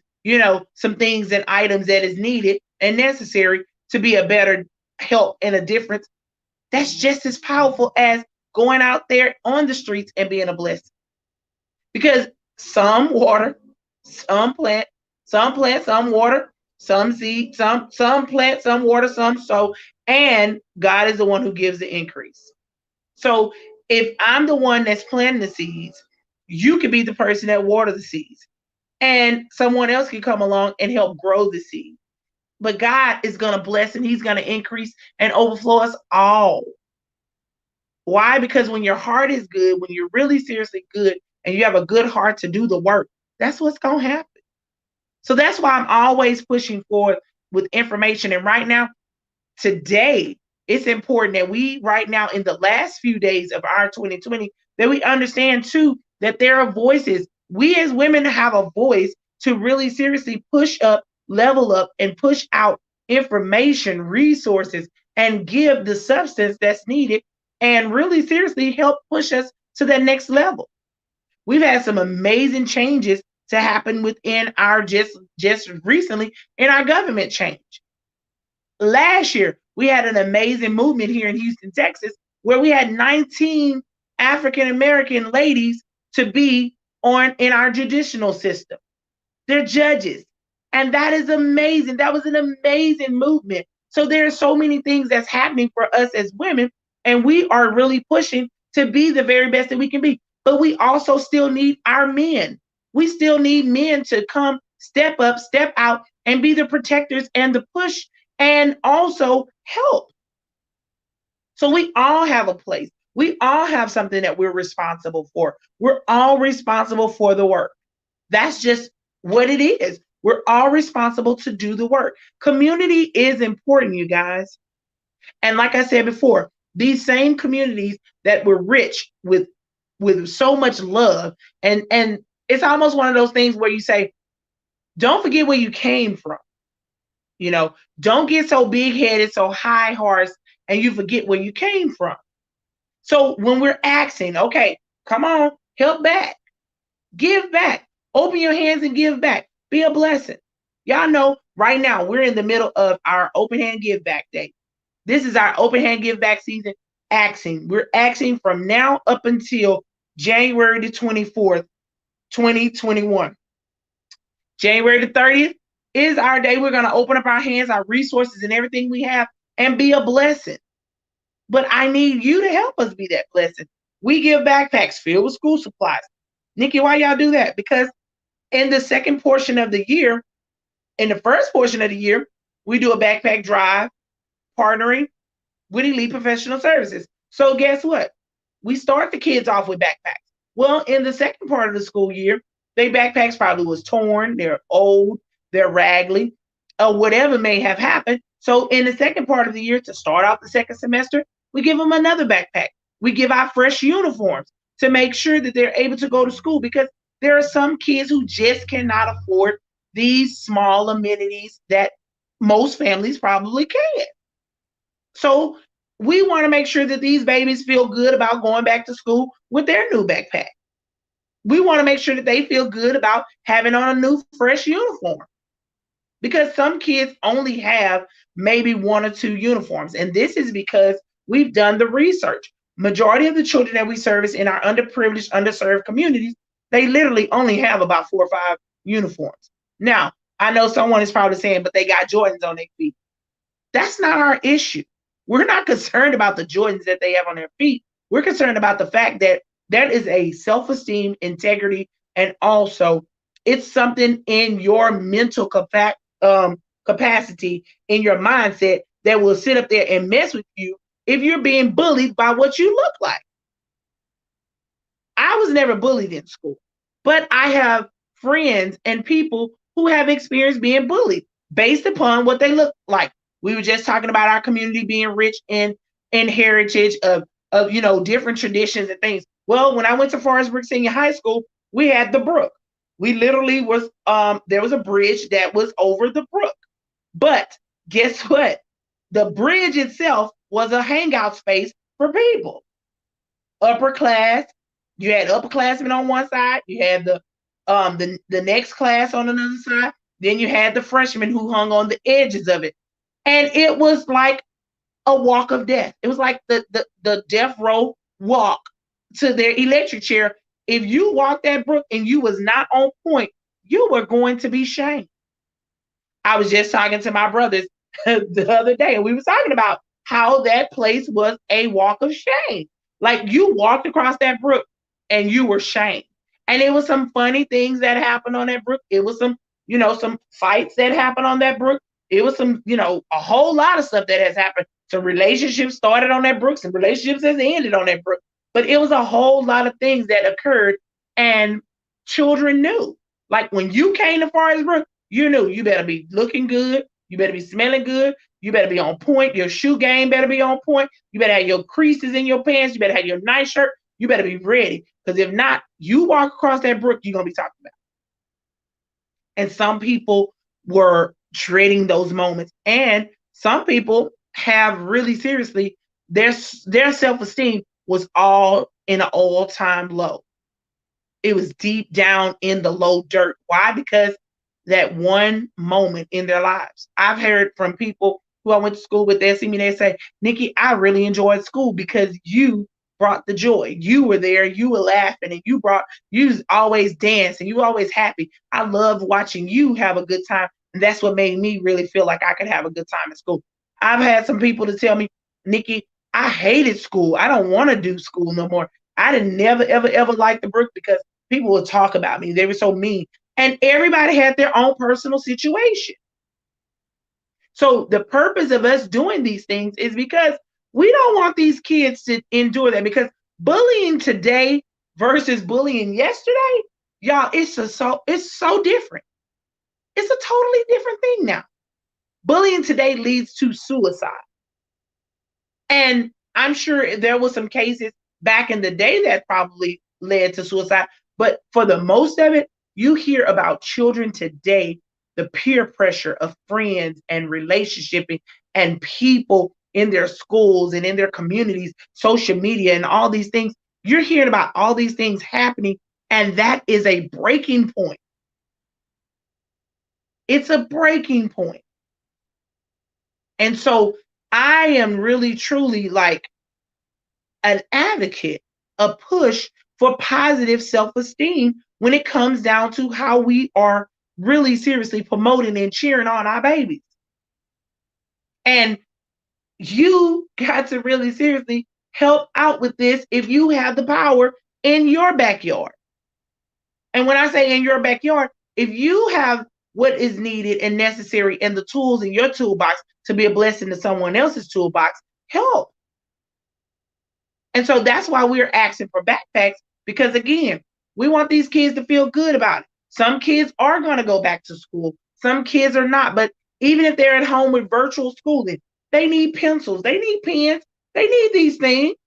some things and items that is needed and necessary to be a better help and a difference, that's just as powerful as going out there on the streets and being a blessing. Because some water, some plant, some water, some seed, some plant, some water, some sow, and God is the one who gives the increase. So if I'm the one that's planting the seeds, you could be the person that water the seeds, and someone else can come along and help grow the seed. But God is going to bless, and he's going to increase and overflow us all. Why? Because when your heart is good, when you're really seriously good, and you have a good heart to do the work, that's what's going to happen. So that's why I'm always pushing forward with information. And right now, today, it's important that we, right now, in the last few days of our 2020, that we understand too, that there are voices. We as women have a voice to really seriously push up, level up, and push out information, resources, and give the substance that's needed, and really seriously help push us to that next level. We've had some amazing changes to happen within our just recently in our government change. Last year, we had an amazing movement here in Houston, Texas, where we had 19 African American ladies to be in our judicial system. They're judges. And that is amazing. That was an amazing movement. So there are so many things that's happening for us as women, and we are really pushing to be the very best that we can be. But we also still need our men. We still need men to come, step up, step out, and be the protectors and the push, and also help. So we all have a place. We all have something that we're responsible for. We're all responsible for the work. That's just what it is. We're all responsible to do the work. Community is important, you guys. And like I said before, these same communities that were rich with so much love, and it's almost one of those things where you say, don't forget where you came from. You know, don't get so big headed, so high horse, and you forget where you came from. So when we're asking, okay, come on, help back, give back, open your hands and give back, be a blessing. Y'all know right now we're in the middle of our open hand give back day. This is our open hand give back season. Asking. We're asking from now up until January the 24th, 2021. January the 30th is our day. We're going to open up our hands, our resources, and everything we have and be a blessing. But I need you to help us be that blessing. We give backpacks filled with school supplies. Nikki, why y'all do that? Because in the second portion of the year, in the first portion of the year, we do a backpack drive partnering with Elite Professional Services. So guess what? We start the kids off with backpacks. Well, in the second part of the school year, their backpacks probably was torn, they're old, they're raggedy, or whatever may have happened. So in the second part of the year, to start off the second semester, we give them another backpack. We give out fresh uniforms to make sure that they're able to go to school, because there are some kids who just cannot afford these small amenities that most families probably can. So we want to make sure that these babies feel good about going back to school with their new backpack. We want to make sure that they feel good about having on a new fresh uniform, because some kids only have maybe one or two uniforms. And this is because we've done the research. Majority of the children that we service in our underprivileged, underserved communities, they literally only have about 4 or 5 uniforms. Now, I know someone is probably saying, but they got Jordans on their feet. That's not our issue. We're not concerned about the Jordans that they have on their feet. We're concerned about the fact that that is a self-esteem, integrity, and also it's something in your mental capacity, in your mindset, that will sit up there and mess with you if you're being bullied by what you look like. I was never bullied in school, but I have friends and people who have experienced being bullied based upon what they look like. We were just talking about our community being rich in heritage of different traditions and things. Well, when I went to Forest Brook Senior High School, we had the brook. We literally was there was a bridge that was over the brook. But guess what? The bridge itself was a hangout space for people. Upper class, you had upperclassmen on one side, you had the next class on another side, then you had the freshmen who hung on the edges of it. And it was like a walk of death. It was like the death row walk to their electric chair. If you walked that brook and you was not on point, you were going to be shamed. I was just talking to my brothers the other day, and we were talking about how that place was a walk of shame. Like, you walked across that brook and you were shamed. And it was some funny things that happened on that brook. It was some fights that happened on that brook. It was some, a whole lot of stuff that has happened. Some relationships started on that brook. Some relationships has ended on that brook. But it was a whole lot of things that occurred, and children knew. Like, when you came to Forest Brook, you knew you better be looking good. You better be smelling good. You better be on point. Your shoe game better be on point. You better have your creases in your pants. You better have your nice shirt. You better be ready. Because if not, you walk across that brook, you're going to be talked about. And some people were dreading those moments. And some people have really seriously, their self-esteem was all in an all-time low. It was deep down in the low dirt. Why? Because that one moment in their lives. I've heard from people who I went to school with, they see me, they say, Nikki, I really enjoyed school because you brought the joy. You were there, you were laughing, and you was always dancing, you were always happy. I love watching you have a good time. And that's what made me really feel like I could have a good time at school. I've had some people to tell me, Nikki, I hated school. I don't want to do school no more. I didn't never, ever, ever like the brook because people would talk about me. They were so mean. And everybody had their own personal situation. So the purpose of us doing these things is because we don't want these kids to endure that, because bullying today versus bullying yesterday, y'all, it's so different. It's a totally different thing now. Bullying today leads to suicide. And I'm sure there were some cases back in the day that probably led to suicide. But for the most of it, you hear about children today, the peer pressure of friends and relationshiping and people in their schools and in their communities, social media and all these things. You're hearing about all these things happening, and that is a breaking point. It's a breaking point. And so I am really, truly like an advocate, a push for positive self-esteem when it comes down to how we are really seriously promoting and cheering on our babies. And you got to really seriously help out with this if you have the power in your backyard. And when I say in your backyard, if you have what is needed and necessary and the tools in your toolbox to be a blessing to someone else's toolbox, help. And so that's why we're asking for backpacks, because again, we want these kids to feel good about it. Some kids are going to go back to school. Some kids are not. But even if they're at home with virtual schooling, they need pencils. They need pens. They need these things.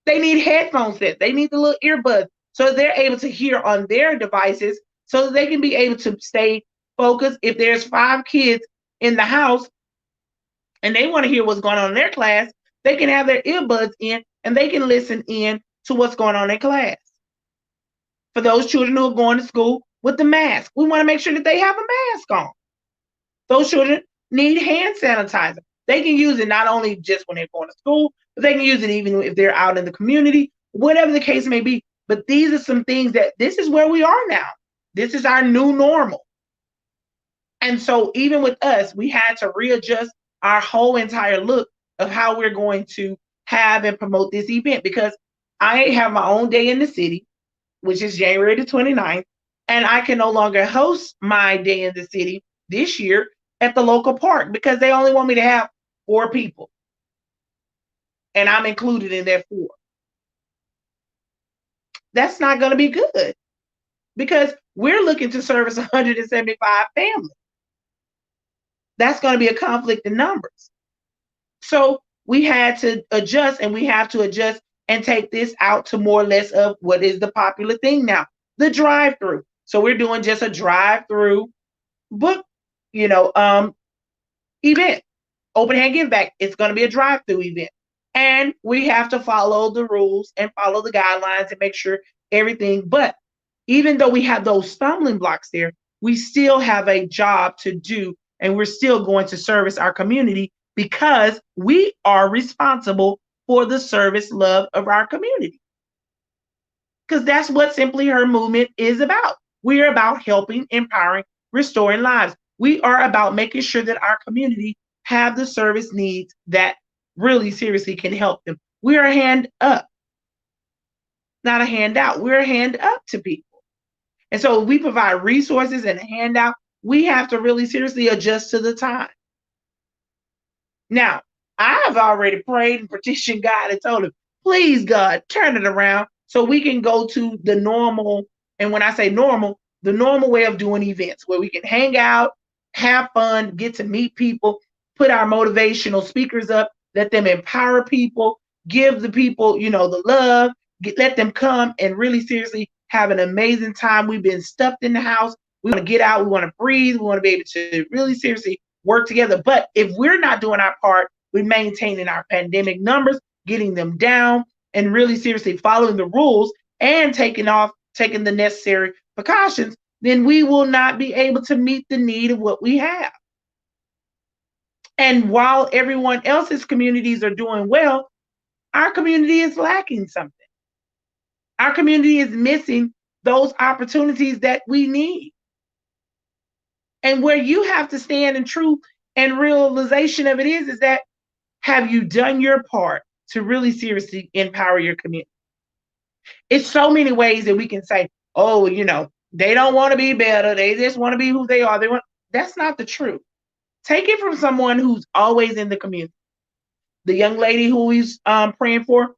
They need headphone sets. They need the little earbuds so they're able to hear on their devices so that they can be able to stay focused. If there's 5 kids in the house and they want to hear what's going on in their class, they can have their earbuds in and they can listen in to what's going on in class. For those children who are going to school with the mask, we want to make sure that they have a mask on. Those children need hand sanitizer. They can use it not only just when they're going to school, but they can use it even if they're out in the community, whatever the case may be. But these are some things that this is where we are now. This is our new normal. And so even with us, we had to readjust our whole entire look of how we're going to have and promote this event, because I have my own day in the city, which is January the 29th, and I can no longer host my day in the city this year at the local park because they only want me to have 4 people. And I'm included in that 4. That's not going to be good because we're looking to service 175 families. That's going to be a conflict in numbers. So we had to adjust, and we have to adjust and take this out to more or less of what is the popular thing now, the drive-through. So we're doing just a drive-through book, event. Open hand give back. It's going to be a drive-through event. And we have to follow the rules and follow the guidelines and make sure everything. But even though we have those stumbling blocks there, we still have a job to do, and we're still going to service our community because we are responsible for the service love of our community. Because that's what Simply Her movement is about. We are about helping, empowering, restoring lives. We are about making sure that our community have the service needs that really seriously can help them. We are a hand up, not a handout. We're a hand up to people. And so we provide resources and a handout. We have to really seriously adjust to the time. Now, I've already prayed and petitioned God and told him, please, God, turn it around so we can go to the normal. And when I say normal, the normal way of doing events where we can hang out, have fun, get to meet people, put our motivational speakers up, let them empower people, give the people, the love, let them come and really seriously have an amazing time. We've been stuffed in the house. We want to get out. We want to breathe. We want to be able to really seriously work together. But if we're not doing our part with maintaining our pandemic numbers, getting them down, and really seriously following the rules and taking the necessary precautions, then we will not be able to meet the need of what we have. And while everyone else's communities are doing well, our community is lacking something. Our community is missing those opportunities that we need. And where you have to stand in truth and realization of it is that, have you done your part to really seriously empower your community? It's so many ways that we can say, oh, they don't want to be better. They just want to be who they are. That's not the truth. Take it from someone who's always in the community. The young lady who we's praying for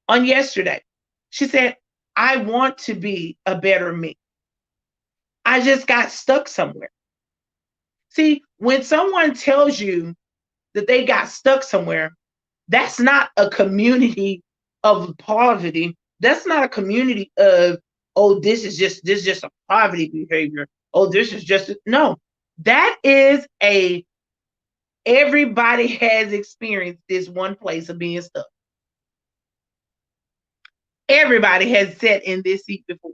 on yesterday, she said, I want to be a better me. I just got stuck somewhere. See, when someone tells you that they got stuck somewhere, that's not a community of poverty. That's not a community of, oh, this is just a poverty behavior. Oh, this is just no. That is a everybody has experienced this one place of being stuck. Everybody has sat in this seat before.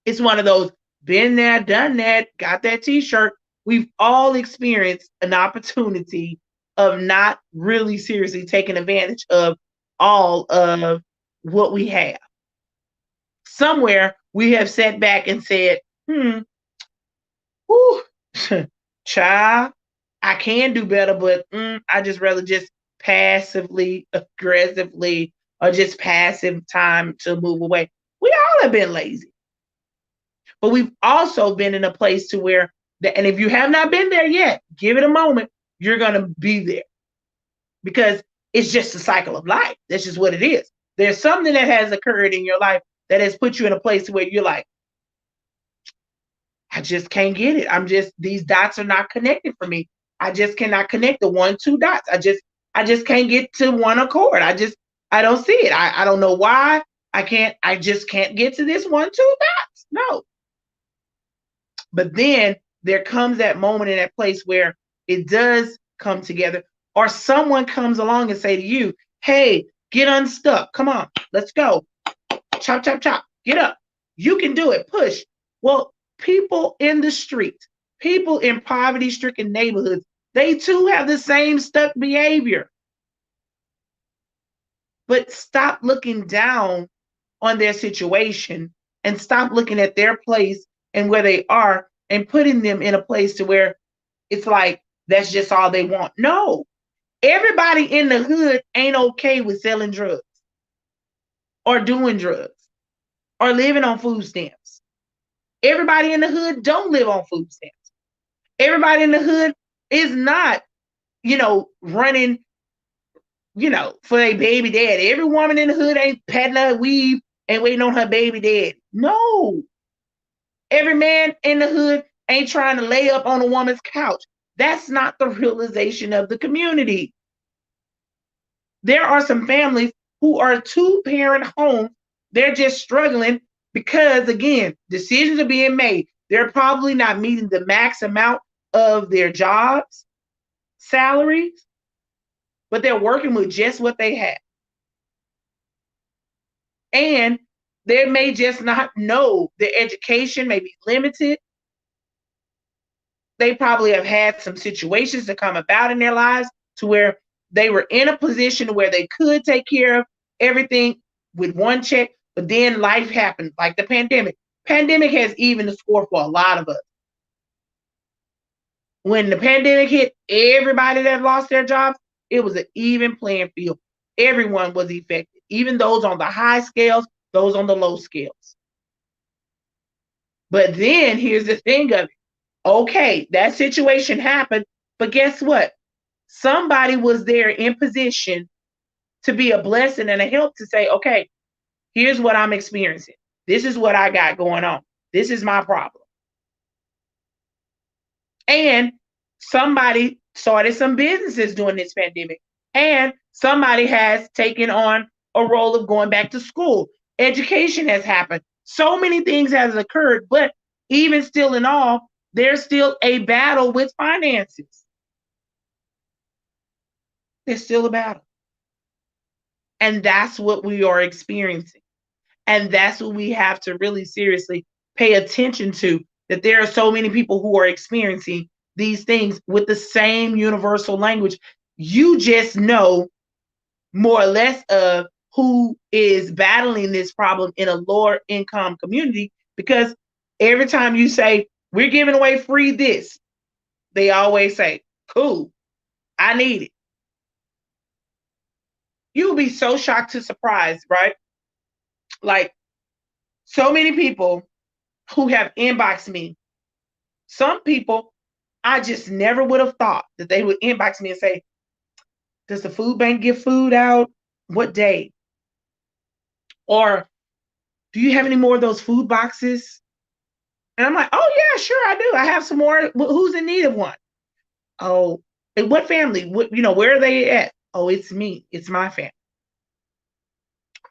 It's one of those been there, done that, got that t-shirt. We've all experienced an opportunity of not really seriously taking advantage of all of what we have. Somewhere we have sat back and said, whew, child, I can do better, but I just rather just passively, aggressively, or just passive time to move away. We all have been lazy. But we've also been in a place to where, and if you have not been there yet, give it a moment, you're going to be there. Because it's just a cycle of life. That's just what it is. There's something that has occurred in your life that has put you in a place where you're like, I just can't get it. These dots are not connected for me. I just cannot connect the 1, 2 dots. I just can't get to one accord. I don't see it. I don't know why. I just can't get to this 1, 2 dots. No. But then there comes that moment in that place where it does come together, or someone comes along and say to you, hey, get unstuck. Come on, let's go. Chop, chop, chop. Get up. You can do it. Push. Well, people in the street, people in poverty-stricken neighborhoods, they too have the same stuck behavior. But stop looking down on their situation and stop looking at their place and where they are and putting them in a place to where it's like, that's just all they want. No, everybody in the hood ain't okay with selling drugs or doing drugs or living on food stamps. Everybody in the hood don't live on food stamps. Everybody in the hood is not, running, for a baby daddy. Every woman in the hood ain't patting her weave and waiting on her baby daddy. No. Every man in the hood ain't trying to lay up on a woman's couch. That's not the realization of the community. There are some families who are 2-parent homes. They're just struggling because, again, decisions are being made. They're probably not meeting the max amount of their jobs, salaries, but they're working with just what they have. And they may just not know their education may be limited. They probably have had some situations that come about in their lives to where they were in a position where they could take care of everything with one check, but then life happened, like the pandemic. Pandemic has evened the score for a lot of us. When the pandemic hit, everybody that lost their jobs, it was an even playing field. Everyone was affected, even those on the high scales, those on the low scales. But then here's the thing of it. Okay, that situation happened, but guess what? Somebody was there in position to be a blessing and a help to say, okay, here's what I'm experiencing. This is what I got going on. This is my problem. And somebody started some businesses during this pandemic. And somebody has taken on a role of going back to school. Education has happened. So many things has occurred, but even still in all, there's still a battle with finances. There's still a battle. And that's what we are experiencing. And that's what we have to really seriously pay attention to, that there are so many people who are experiencing these things with the same universal language. You just know more or less of who is battling this problem in a lower income community, because every time you say, we're giving away free this, they always say, cool, I need it. You'll be so shocked to surprised, right? Like, so many people who have inboxed me, some people I just never would have thought that they would inbox me and say, does the food bank give food out? What day? Or do you have any more of those food boxes? And I'm like, oh yeah, sure, I do. I have some more. Who's in need of one? Oh, and what family? What, where are they at? Oh, it's me. It's my family.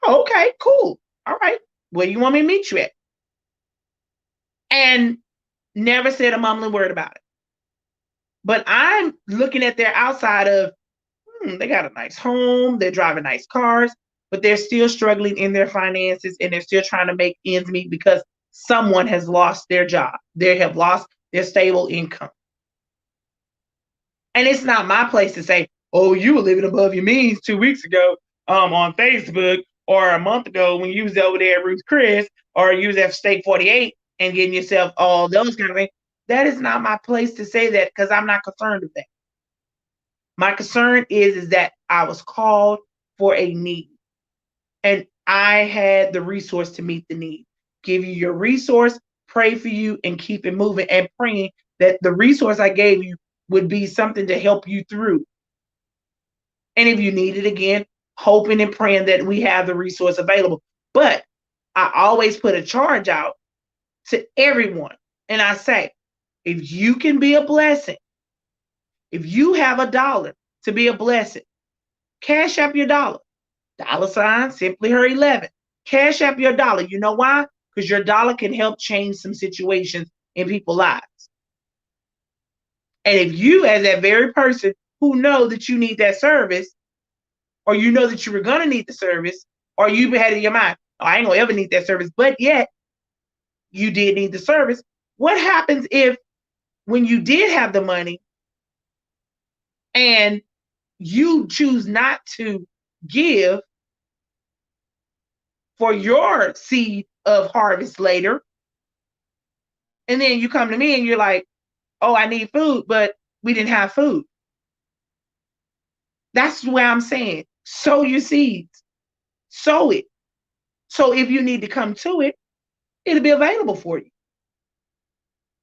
Oh, okay, cool. All right. Where you want me to meet you at? And never said a mumbling word about it. But I'm looking at their outside of, they got a nice home, they're driving nice cars, but they're still struggling in their finances and they're still trying to make ends meet because someone has lost their job. They have lost their stable income. And it's not my place to say, oh, you were living above your means 2 weeks ago on Facebook, or a month ago when you was over there at Ruth Chris, or you was at State 48 and getting yourself all those kind of things. That is not my place to say that because I'm not concerned with that. My concern is that I was called for a need and I had the resource to meet the need. Give you your resource, pray for you, and keep it moving, and praying that the resource I gave you would be something to help you through. And if you need it again, hoping and praying that we have the resource available. But I always put a charge out to everyone. And I say, if you can be a blessing, if you have $1 to be a blessing, cash up your dollar. $ Simply Her 11. Cash up your dollar. You know why? Because your dollar can help change some situations in people's lives. And if you, as that very person who know that you need that service, or you know that you were going to need the service, or you had in your mind, oh, I ain't going to ever need that service, but yet you did need the service. What happens if when you did have the money and you choose not to give for your seed of harvest later, and then you come to me and you're like, oh, I need food, but we didn't have food. That's where I'm saying, sow your seeds, sow it. So if you need to come to it, it'll be available for you.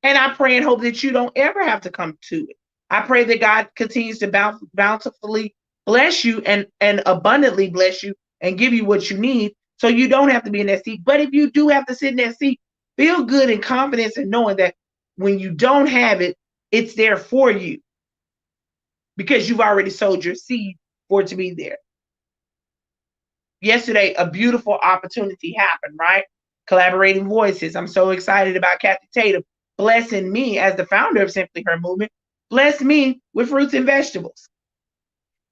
And I pray and hope that you don't ever have to come to it. I pray that God continues to bountifully bless you and abundantly bless you and give you what you need so you don't have to be in that seat. But if you do have to sit in that seat, feel good and confidence in knowing that when you don't have it, it's there for you because you've already sowed your seed for it to be there. Yesterday, a beautiful opportunity happened, right? Collaborating Voices. I'm so excited about Kathy Tatum blessing me as the founder of Simply Her Movement, bless me with fruits and vegetables.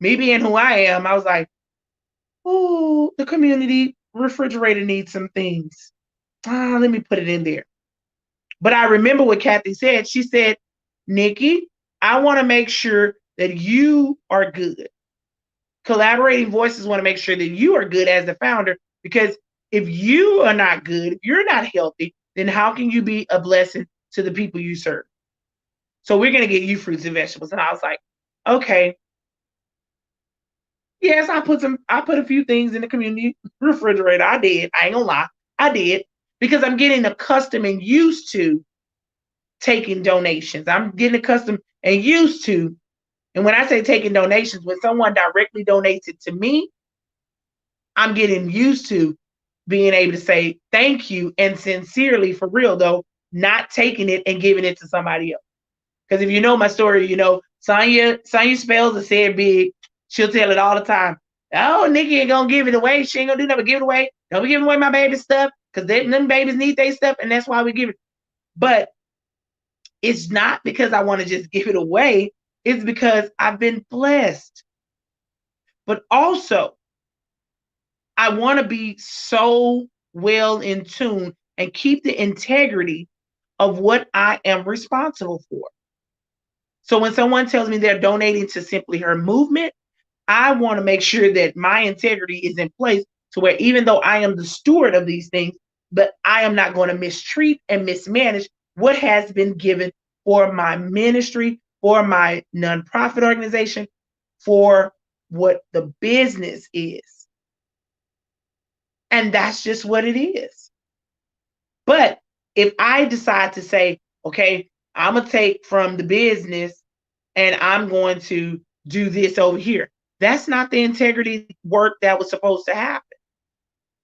Me being who I am, I was like, oh, the community refrigerator needs some things. Let me put it in there. But I remember what Kathy said. She said, Nikki, I want to make sure that you are good. Collaborating Voices want to make sure that you are good as the founder, because if you are not good, if you're not healthy, then how can you be a blessing to the people you serve? So we're going to get you fruits and vegetables. And I was like, okay. Yes, I put a few things in the community refrigerator. I did. I ain't gonna lie. I did, because I'm getting accustomed and used to taking donations. I'm getting accustomed and used to, and when I say taking donations, when someone directly donates it to me, I'm getting used to being able to say thank you and sincerely, for real though, not taking it and giving it to somebody else. Because if you know my story, you know, Sonya Spells has said big. She'll tell it all the time. Oh, Nikki ain't gonna give it away. She ain't gonna do nothing but give it away. Don't be giving away my baby stuff, because them babies need their stuff, and that's why we give it. But it's not because I want to just give it away. It's because I've been blessed. But also, I want to be so well in tune and keep the integrity of what I am responsible for. So when someone tells me they're donating to Simply Her Movement, I want to make sure that my integrity is in place to where even though I am the steward of these things, but I am not going to mistreat and mismanage what has been given for my ministry, for my nonprofit organization, for what the business is. And that's just what it is. But if I decide to say, okay, I'm going to take from the business and I'm going to do this over here, that's not the integrity work that was supposed to happen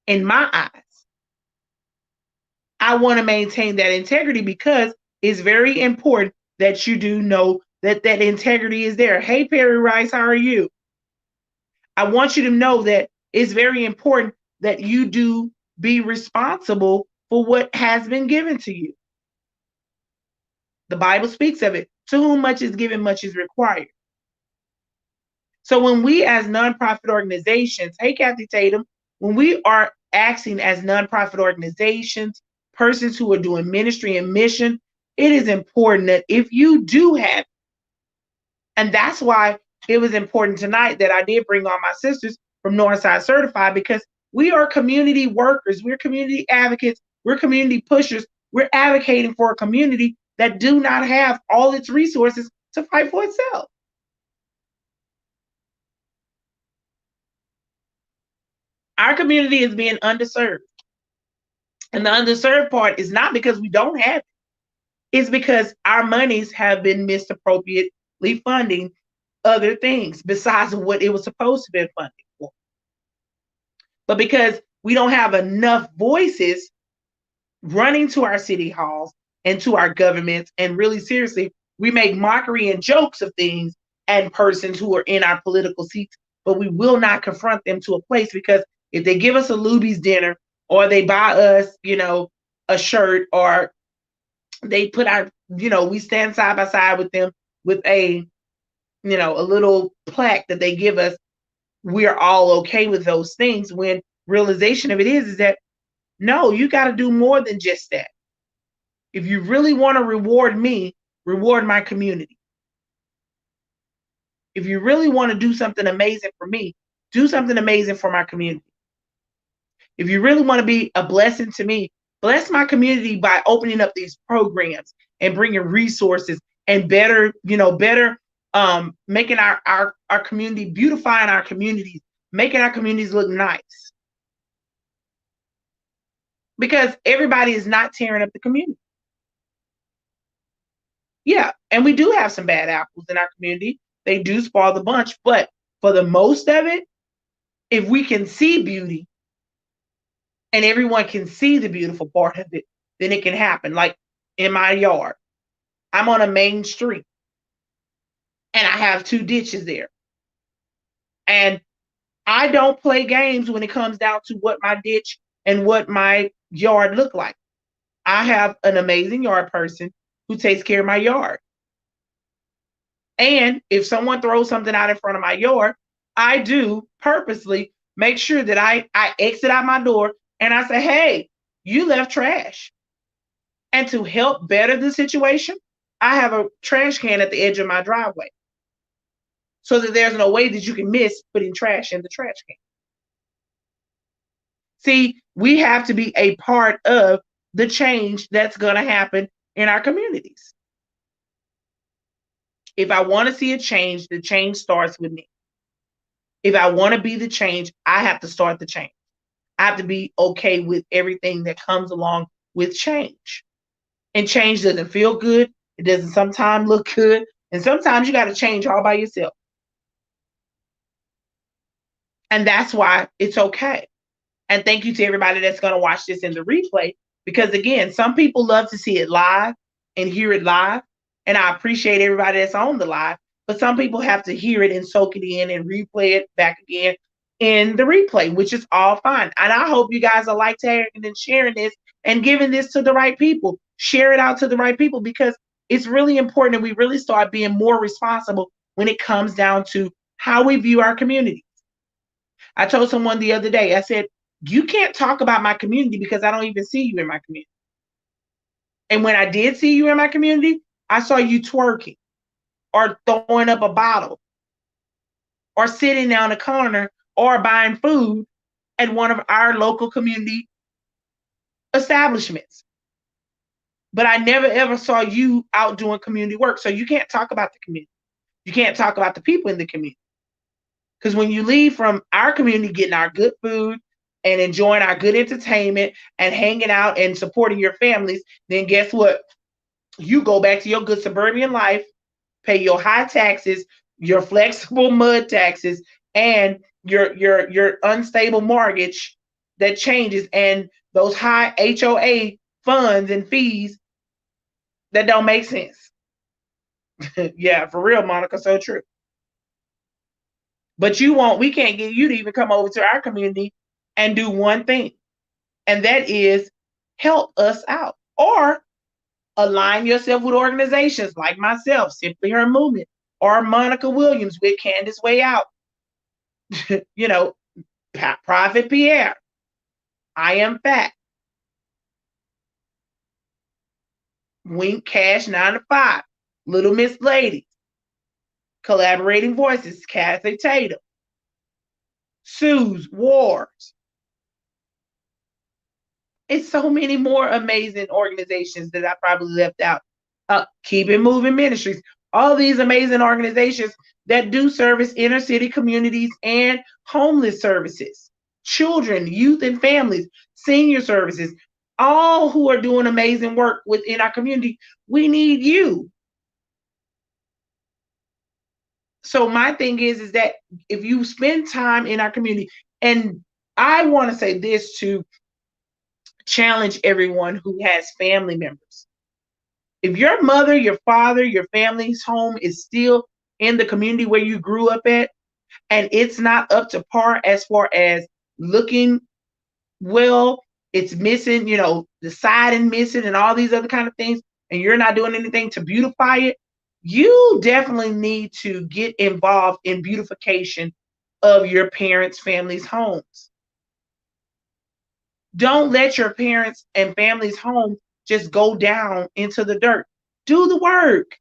in my eyes. I want to maintain that integrity because it's very important that you do know that that integrity is there. Hey, Perry Rice, how are you? I want you to know that it's very important that you do be responsible for what has been given to you. The Bible speaks of it. To whom much is given, much is required. So when we as nonprofit organizations, hey, Kathy Tatum, when we are acting as nonprofit organizations, persons who are doing ministry and mission, it is important that if you do have, and that's why it was important tonight that I did bring on my sisters from Northside Certified, because we are community workers, we're community advocates, we're community pushers, we're advocating for a community that do not have all its resources to fight for itself. Our community is being underserved. And the underserved part is not because we don't have it. It's because our monies have been misappropriately funding other things besides what it was supposed to be funded for. But because we don't have enough voices running to our city halls and to our governments, and really seriously, we make mockery and jokes of things and persons who are in our political seats, but we will not confront them to a place, because if they give us a Luby's dinner or they buy us, a shirt, or they put our, we stand side by side with them with a little plaque that they give us, we're all okay with those things, when realization of it is that no, you got to do more than just that. If you really want to reward me, reward my community. If you really want to do something amazing for me, do something amazing for my community. If you really want to be a blessing to me, bless my community by opening up these programs and bringing resources and better making our community, beautifying our communities, making our communities look nice. Because everybody is not tearing up the community. Yeah, and we do have some bad apples in our community. They do spoil the bunch, but for the most of it, if we can see beauty and everyone can see the beautiful part of it, then it can happen. Like in my yard, I'm on a main street and I have 2 ditches there. And I don't play games when it comes down to what my ditch and what my yard look like. I have an amazing yard person who takes care of my yard. And if someone throws something out in front of my yard, I do purposely make sure that I exit out my door and I say, hey, you left trash. And to help better the situation, I have a trash can at the edge of my driveway, so that there's no way that you can miss putting trash in the trash can. See, we have to be a part of the change that's going to happen in our communities. If I want to see a change, the change starts with me. If I want to be the change, I have to start the change. I have to be okay with everything that comes along with change. And change doesn't feel good. It doesn't sometimes look good. And sometimes you got to change all by yourself. And that's why it's okay. And thank you to everybody that's going to watch this in the replay, because again, some people love to see it live and hear it live. And I appreciate everybody that's on the live, but some people have to hear it and soak it in and replay it back again in the replay, which is all fine. And I hope you guys are like tagging and sharing this and giving this to the right people. Share it out to the right people, because it's really important that we really start being more responsible when it comes down to how we view our community. I told someone the other day, I said, you can't talk about my community because I don't even see you in my community. And when I did see you in my community, I saw you twerking or throwing up a bottle or sitting down a corner or buying food at one of our local community establishments. But I never ever saw you out doing community work. So you can't talk about the community. You can't talk about the people in the community. Because when you leave from our community getting our good food and enjoying our good entertainment and hanging out and supporting your families, then guess what? You go back to your good suburban life, pay your high taxes, your flexible mud taxes, and your unstable mortgage that changes, and those high HOA funds and fees that don't make sense. Yeah, for real, Monica, so true. But we can't get you to even come over to our community and do one thing, and that is help us out or align yourself with organizations like myself, Simply Her Movement, or Monica Williams with Candace Way Out, you know, Prophet Pierre, I Am Fat, Wink Cash 9 to 5, Little Miss Lady, Collaborating Voices, Kathy Tatum, Sue's Wars. It's so many more amazing organizations that I probably left out. Keep It Moving Ministries, all these amazing organizations that do service inner city communities and homeless services, children, youth and families, senior services, all who are doing amazing work within our community. We need you. So my thing is that if you spend time in our community, and I want to say this to challenge everyone who has family members. If your mother, your father, your family's home is still in the community where you grew up at, and it's not up to par as far as looking well, it's missing, the siding missing and all these other kind of things, and you're not doing anything to beautify it, you definitely need to get involved in beautification of your parents' families' homes. Don't let your parents and family's home just go down into the dirt. Do the work.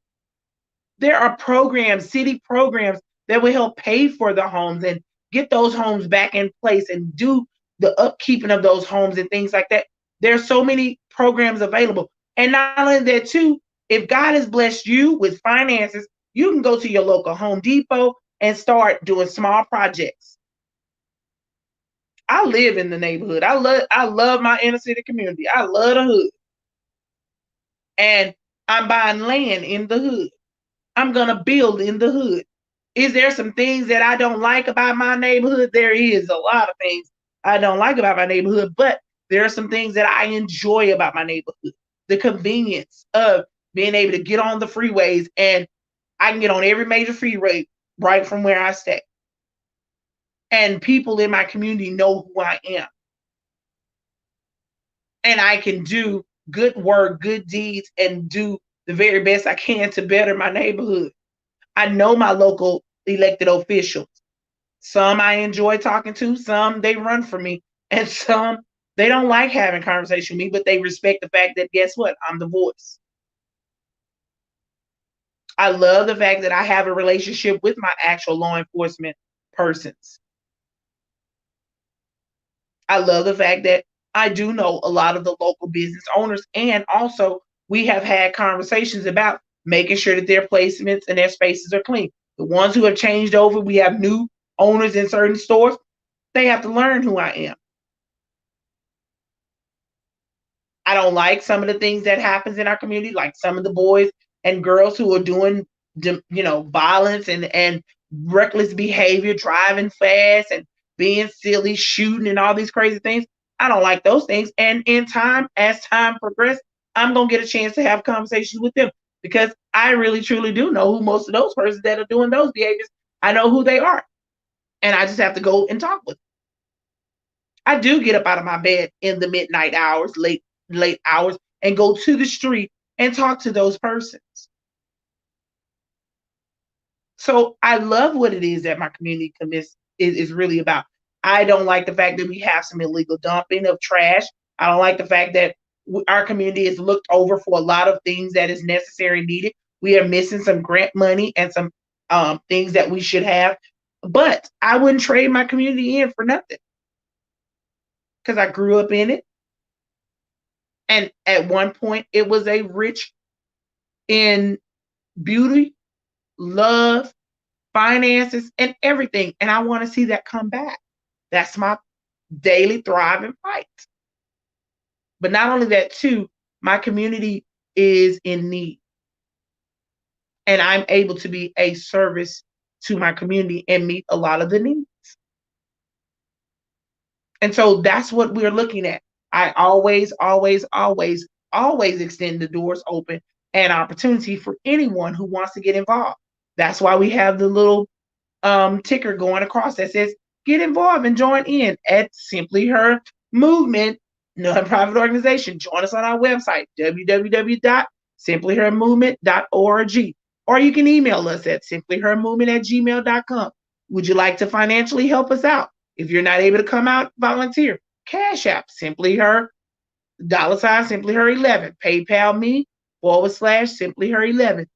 There are programs, city programs that will help pay for the homes and get those homes back in place and do the upkeeping of those homes and things like that. There's so many programs available. And not only that too, if God has blessed you with finances, you can go to your local Home Depot and start doing small projects. I live in the neighborhood. I love my inner city community. I love the hood. And I'm buying land in the hood. I'm going to build in the hood. Is there some things that I don't like about my neighborhood? There is a lot of things I don't like about my neighborhood, but there are some things that I enjoy about my neighborhood. The convenience of being able to get on the freeways, and I can get on every major freeway right from where I stay. And people in my community know who I am. And I can do good work, good deeds, and do the very best I can to better my neighborhood. I know my local elected officials. Some I enjoy talking to, some they run from me, and some they don't like having conversation with me, but they respect the fact that, guess what? I'm the voice. I love the fact that I have a relationship with my actual law enforcement persons. I love the fact that I do know a lot of the local business owners, and also we have had conversations about making sure that their placements and their spaces are clean. The ones who have changed over, we have new owners in certain stores. They have to learn who I am. I don't like some of the things that happens in our community, like some of the boys and girls who are doing, violence and reckless behavior, driving fast and being silly, shooting and all these crazy things. I don't like those things. And as time progresses, I'm going to get a chance to have conversations with them, because I really, truly do know who most of those persons that are doing those behaviors. I know who they are. And I just have to go and talk with them. I do get up out of my bed in the midnight hours, late hours, and go to the street and talk to those persons. So I love what it is that my community is really about. I don't like the fact that we have some illegal dumping of trash. I don't like the fact that our community is looked over for a lot of things that is necessary and needed. We are missing some grant money and some things that we should have. But I wouldn't trade my community in for nothing, because I grew up in it. And at one point, it was a rich in beauty, love, finances, and everything. And I want to see that come back. That's my daily thriving fight. But not only that, too, my community is in need. And I'm able to be a service to my community and meet a lot of the needs. And so that's what we're looking at. I always, always, always always extend the doors open and opportunity for anyone who wants to get involved. That's why we have the little ticker going across that says get involved and join in at Simply Her Movement nonprofit organization. Join us on our website, www.simplyhermovement.org, or you can email us at simplyhermovement@gmail.com. Would you like to financially help us out? If you're not able to come out, volunteer. Cash App, Simply Her, $ Simply Her 11. PayPal me /Simply Her 11.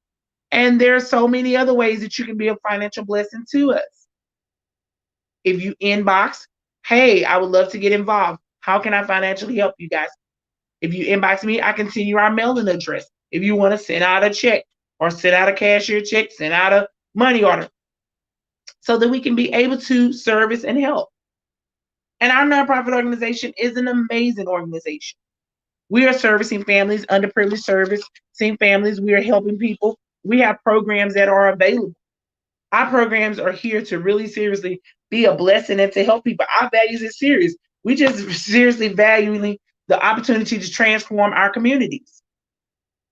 And there are so many other ways that you can be a financial blessing to us. If you inbox, hey, I would love to get involved. How can I financially help you guys? If you inbox me, I can send you our mailing address. If you want to send out a check or send out a cashier check, send out a money order so that we can be able to service and help. And our nonprofit organization is an amazing organization. We are servicing families, underprivileged servicing families. We are helping people. We have programs that are available. Our programs are here to really seriously be a blessing and to help people. Our values is serious. We just seriously valuing the opportunity to transform our communities.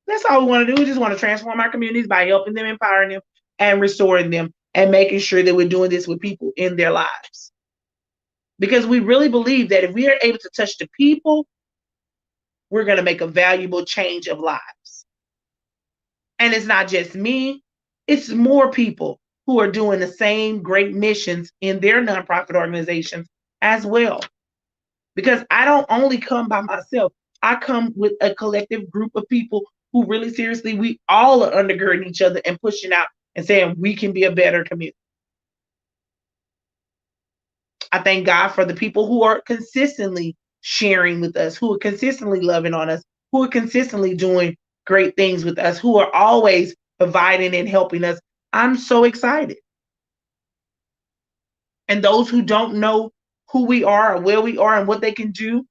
That's all we want to do. We just want to transform our communities by helping them, empowering them, and restoring them, and making sure that we're doing this with people in their lives. Because we really believe that if we are able to touch the people, we're going to make a valuable change of lives. And it's not just me, it's more people who are doing the same great missions in their nonprofit organizations as well. Because I don't only come by myself, I come with a collective group of people who really seriously, we all are undergirding each other and pushing out and saying we can be a better community. I thank God for the people who are consistently sharing with us, who are consistently loving on us, who are consistently doing great things with us, who are always providing and helping us. I'm so excited. And those who don't know who we are or where we are and what they can do,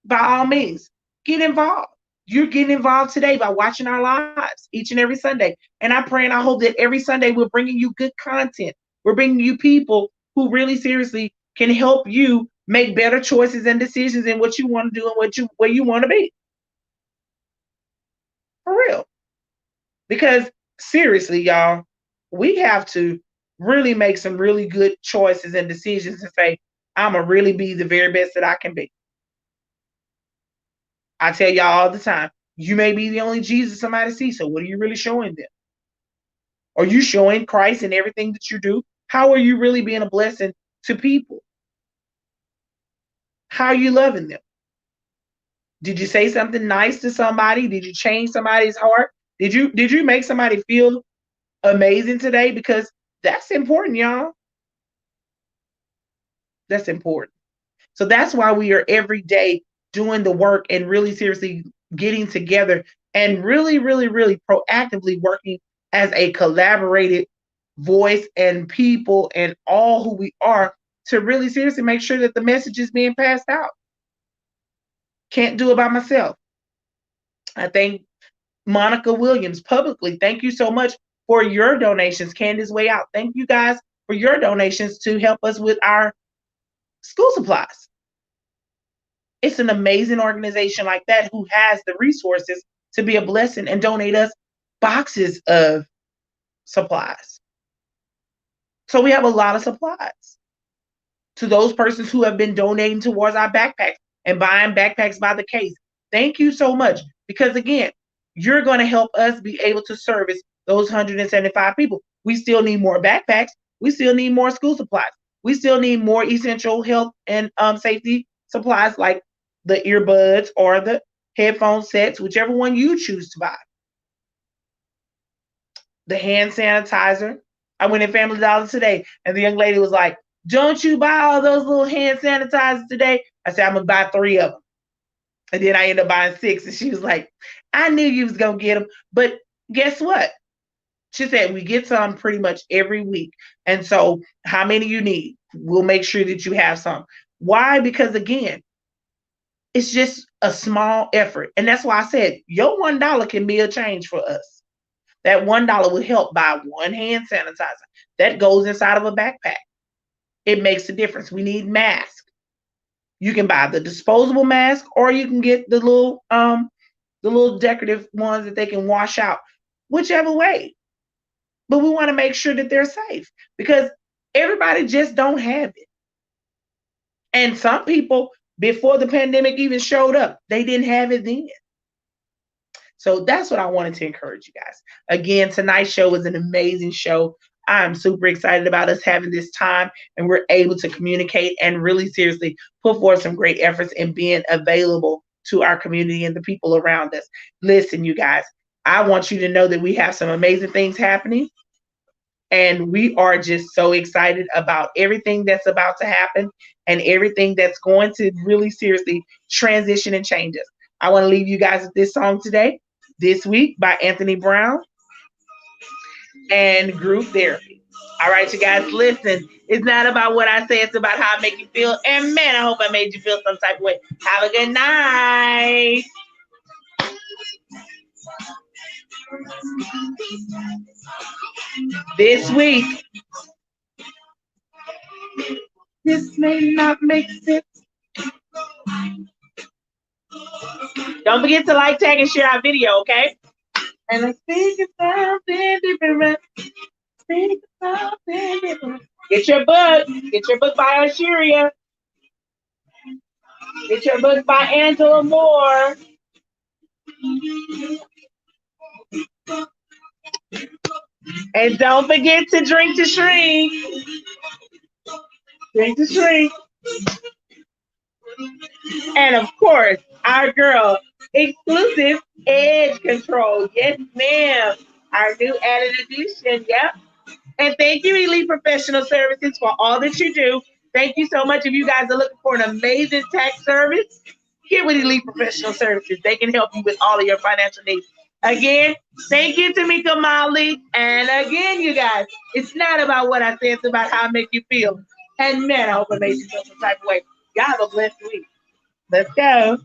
by all means, get involved. You're getting involved today by watching our lives each and every Sunday. And I pray and I hope that every Sunday we're bringing you good content. We're bringing you people who really seriously can help you make better choices and decisions in what you want to do and where you want to be. For real. Because seriously, y'all, we have to really make some really good choices and decisions and say, I'm going to really be the very best that I can be. I tell y'all all the time, you may be the only Jesus somebody sees, so what are you really showing them? Are you showing Christ in everything that you do? How are you really being a blessing to people? How are you loving them? Did you say something nice to somebody? Did you change somebody's heart? Did you make somebody feel amazing today? Because that's important, y'all. That's important. So that's why we are every day doing the work and really seriously getting together and really, really, really proactively working as a collaborated voice and people and all who we are to really seriously make sure that the message is being passed out. Can't do it by myself. I thank Monica Williams publicly. Thank you so much for your donations. Candace Way Out. Thank you guys for your donations to help us with our school supplies. It's an amazing organization like that who has the resources to be a blessing and donate us boxes of supplies. So we have a lot of supplies. To those persons who have been donating towards our backpacks and buying backpacks by the case, thank you so much. Because again, you're going to help us be able to service those 175 people. We still need more backpacks. We still need more school supplies. We still need more essential health and safety supplies like the earbuds or the headphone sets, whichever one you choose to buy. The hand sanitizer. I went in Family Dollar today and the young lady was like, don't you buy all those little hand sanitizers today? I said, I'm going to buy 3 of them. And then I ended up buying 6. And she was like, I knew you was going to get them. But guess what? She said, we get some pretty much every week. And so how many you need? We'll make sure that you have some. Why? Because again, it's just a small effort. And that's why I said, your $1 can be a change for us. That $1 will help buy 1 hand sanitizer. That goes inside of a backpack. It makes a difference. We need masks. You can buy the disposable mask or you can get the little the little decorative ones that they can wash out, whichever way. But we want to make sure that they're safe because everybody just don't have it. And some people, before the pandemic even showed up, they didn't have it then. So that's what I wanted to encourage you guys. Again, tonight's show was an amazing show. I'm super excited about us having this time and we're able to communicate and really seriously put forth some great efforts in being available to our community and the people around us. Listen, you guys, I want you to know that we have some amazing things happening. And we are just so excited about everything that's about to happen and everything that's going to really seriously transition and change us. I want to leave you guys with this song today, This Week by Anthony Brown and Group Therapy. All right, you guys, listen. It's not about what I say, it's about how I make you feel. And man, I hope I made you feel some type of way. Have a good night. This week, this may not make sense. Don't forget to like, tag, and share our video, okay? And I'm thinking something different. Thinking something different. Get your book. Get your book by H.E.R. Get your book by Angela Moore. And don't forget to drink to shrink. Drink to shrink. And of course, our girl, exclusive edge control. Yes, ma'am. Our new added edition. Yep. And thank you, Elite Professional Services, for all that you do. Thank you so much. If you guys are looking for an amazing tax service, get with Elite Professional Services. They can help you with all of your financial needs. Again, thank you, TAMMICA Molly. And again, you guys, it's not about what I say, it's about how I make you feel. And man, I hope I made you feel some type of way. Y'all have a blessed week. Let's go.